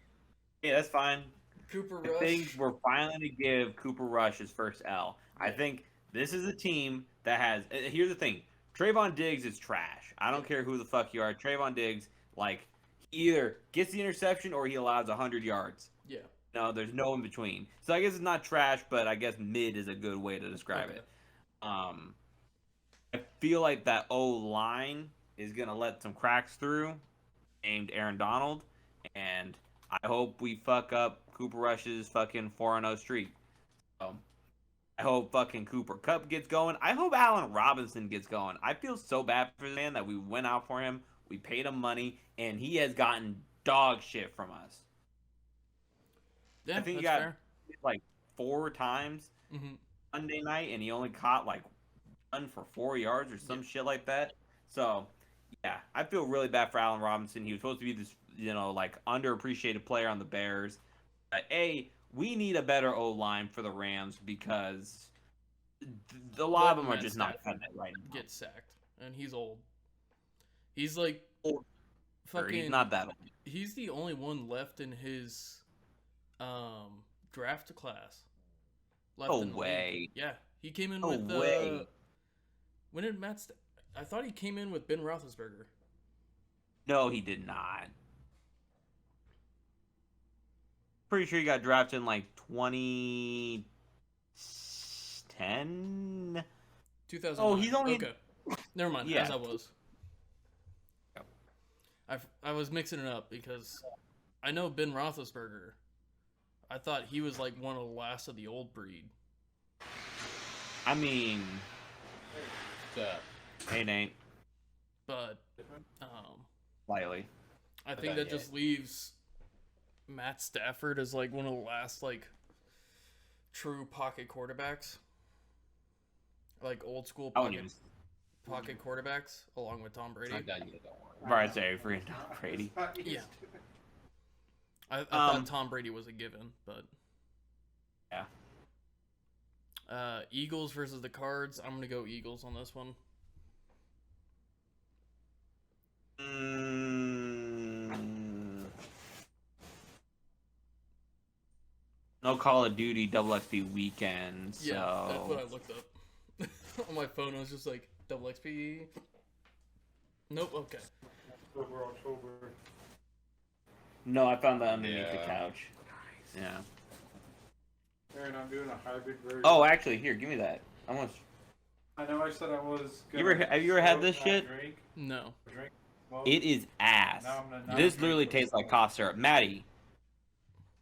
Yeah, that's fine. Cooper I Rush. think we're finally going to give Cooper Rush his first L. I think this is a team that has. Here's the thing: Trayvon Diggs is trash. I don't care who the fuck you are. Trayvon Diggs, like, he either gets the interception or he allows 100 yards. Yeah. No, there's no in between. So I guess it's not trash, but I guess mid is a good way to describe Okay. it. I feel like that O line is gonna let some cracks through, named Aaron Donald, and I hope we fuck up Cooper Rush's fucking 4-0 streak. So I hope fucking Cooper Kupp gets going. I hope Allen Robinson gets going. I feel so bad for the man that we went out for him. We paid him money, and he has gotten dog shit from us. Yeah, I think he that's got fair. like 4 times Hmm. Monday night, and he only caught like 1 for 4 yards or some shit like that. So, yeah, I feel really bad for Allen Robinson. He was supposed to be this, like underappreciated player on the Bears. We need a better O line for the Rams because a lot of them are Matt just not Stafford cutting it right now. Gets sacked, and he's old. He's like Old. fucking. He's not that old. He's the only one left in his draft class. Left No in the league. way. Yeah, he came in No with. way. When did I thought he came in with Ben Roethlisberger. No, he did not. Pretty sure he got drafted in like 2010. 2009. Oh, he's only- okay. Never mind. Yeah. As I was. I was mixing it up because I know Ben Roethlisberger. I thought he was like one of the last of the old breed. I mean, Yeah. it ain't But slightly. I think that just leaves Matt Stafford as like one of the last like true pocket quarterbacks. Like old school I wouldn't pocket quarterbacks along with Tom Brady. I'm done yet, don't worry. Right there, freaking Tom Brady. Yeah. I thought Tom Brady was a given, but Yeah. Eagles versus the Cards. I'm gonna go Eagles on this one. No Call of Duty Double XP weekend. So. Yeah, that's what I looked up on my phone. I was just like double XP. Nope. Okay. October. No, I found that underneath the Yeah. couch. Yeah. Aaron, I'm doing a hybrid version. Oh, actually, here, give me that. I want. I know I said I was. Have you ever had this shit? No. Drink, smoke. It is ass. Now I'm gonna not This drink literally or tastes like smoke. cough syrup. Maddie,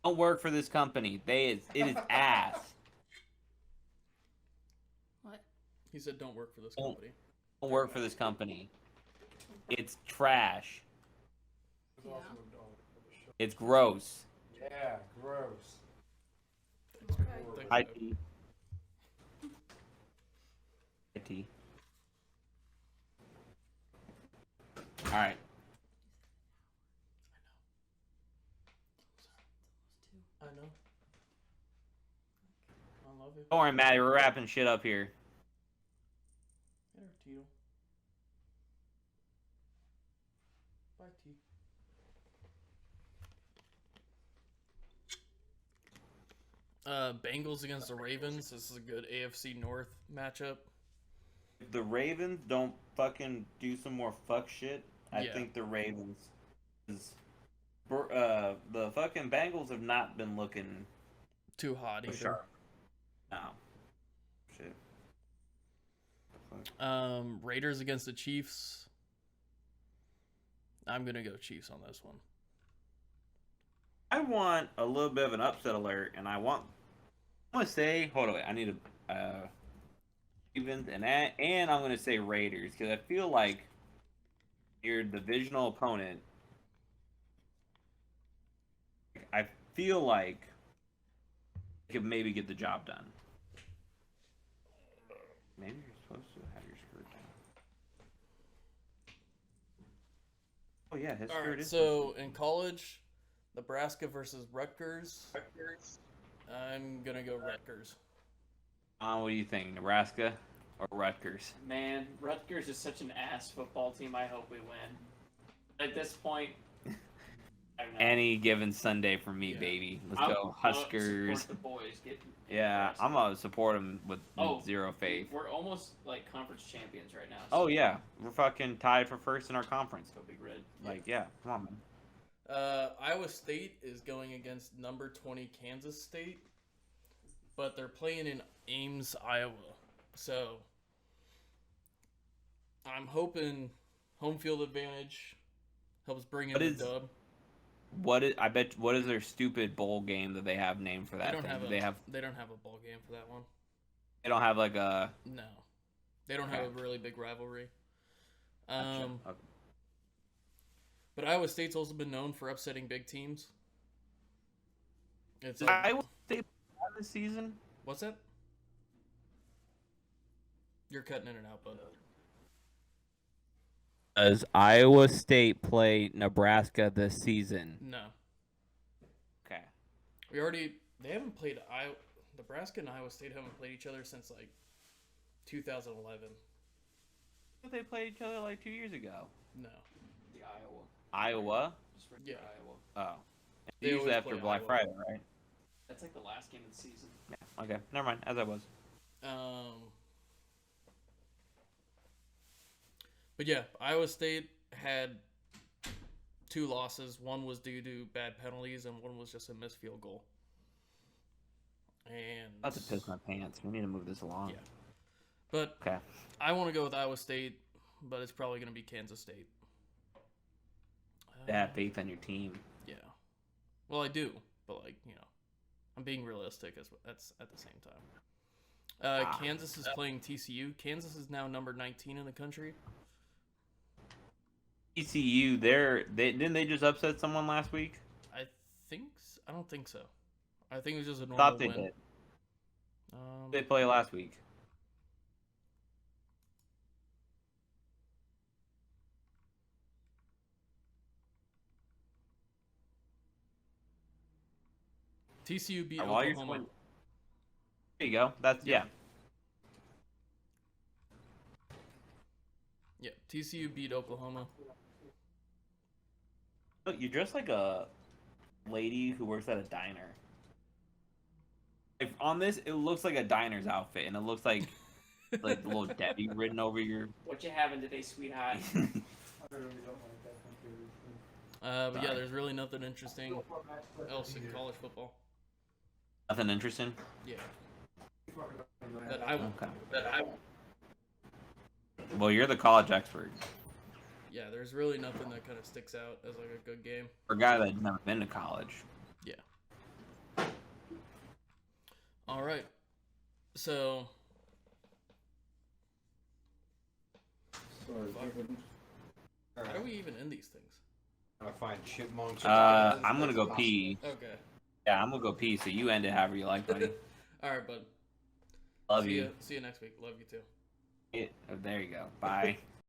don't work for this company. It is ass. What? He said, "Don't work for this Oh. company." Don't work for this company. It's trash. It's awesome with dog for the show. It's gross. Yeah, gross. Thanks, Hi, babe. T. Hi, T. All right. I know. I love you. Don't worry, Maddie. We're wrapping shit up here. Get her, Tito. Bye, T. Bengals against the Ravens. This is a good AFC North matchup. If the Ravens don't fucking do some more fuck shit, I Yeah. think the Ravens is. The fucking Bengals have not been looking Too hot either. sharp. No. Shit. Raiders against the Chiefs. I'm gonna go Chiefs on this one. I want a little bit of an upset alert, and I'm gonna say, hold on, wait, I need a Ravens and I'm gonna say Raiders because I feel like your divisional opponent. I feel like they could maybe get the job done. Maybe you're supposed to have your skirt down. Oh yeah, his All skirt right. is. So in college, Nebraska versus Rutgers. I'm gonna go Rutgers. What do you think, Nebraska or Rutgers? Man, Rutgers is such an ass football team. I hope we win. At this point, I don't know. Any given Sunday for me, Yeah. baby. Let's I'll go Huskers. Support the boys. Yeah, I'm gonna support them with zero faith. We're almost like conference champions right now. Oh yeah, we're fucking tied for first in our conference. Go Big Red. Like yeah, come on, man. Iowa State is going against number 20 Kansas State, but they're playing in Ames, Iowa. So I'm hoping home field advantage helps bring in What the is- dub. What is their stupid bowl game that they have named for that They don't thing? have They have they don't have a bowl game for that one. They don't have like a. No, they don't have a really big rivalry. Okay. But Iowa State's also been known for upsetting big teams. It's Did Iowa State this season? what's that? You're cutting in and out, bud. Does Iowa State play Nebraska this season? No, Okay. they haven't played Nebraska and Iowa State haven't played each other since like 2011. They played each other like 2 years ago. No, The Iowa. Iowa? Just for Yeah. Iowa. Oh. They Usually always after play Black Iowa. Friday, right? That's like the last game of the season. Yeah. Okay. Never mind. As I was. But yeah, Iowa State had 2 losses. One was due to bad penalties, and one was just a missed field goal. And I'm about to piss my pants. We need to move this along. Yeah. But Okay. I want to go with Iowa State, but it's probably going to be Kansas State. Have faith on your team. Yeah. Well, I do, but I'm being realistic that's at the same time. Kansas is playing TCU. Kansas is now number 19 in the country. ECU, didn't they just upset someone last week? I don't think so. I think it was just a normal Thought they win. did. They played last week. TCU beat While you're Oklahoma. There you go. That's yeah. Yeah, TCU beat Oklahoma. Look, you're dressed like a lady who works at a diner. If on this, it looks like a diner's outfit, and it looks like like the little Debbie written over your. What you having today, sweetheart? I really don't like that computer. But yeah, there's really nothing interesting else in college football. Nothing interesting. Yeah. That I Okay. Well, you're the college expert. Yeah, there's really nothing that kind of sticks out as like a good game. For a guy that's never been to college. Yeah. All right. So how do we even end these things? I find chipmunks. I'm gonna go pee. Okay. Yeah, I'm gonna go pee. So you end it however you like, buddy. All right, bud. Love you. See you next week. Love you too. There you go. Bye.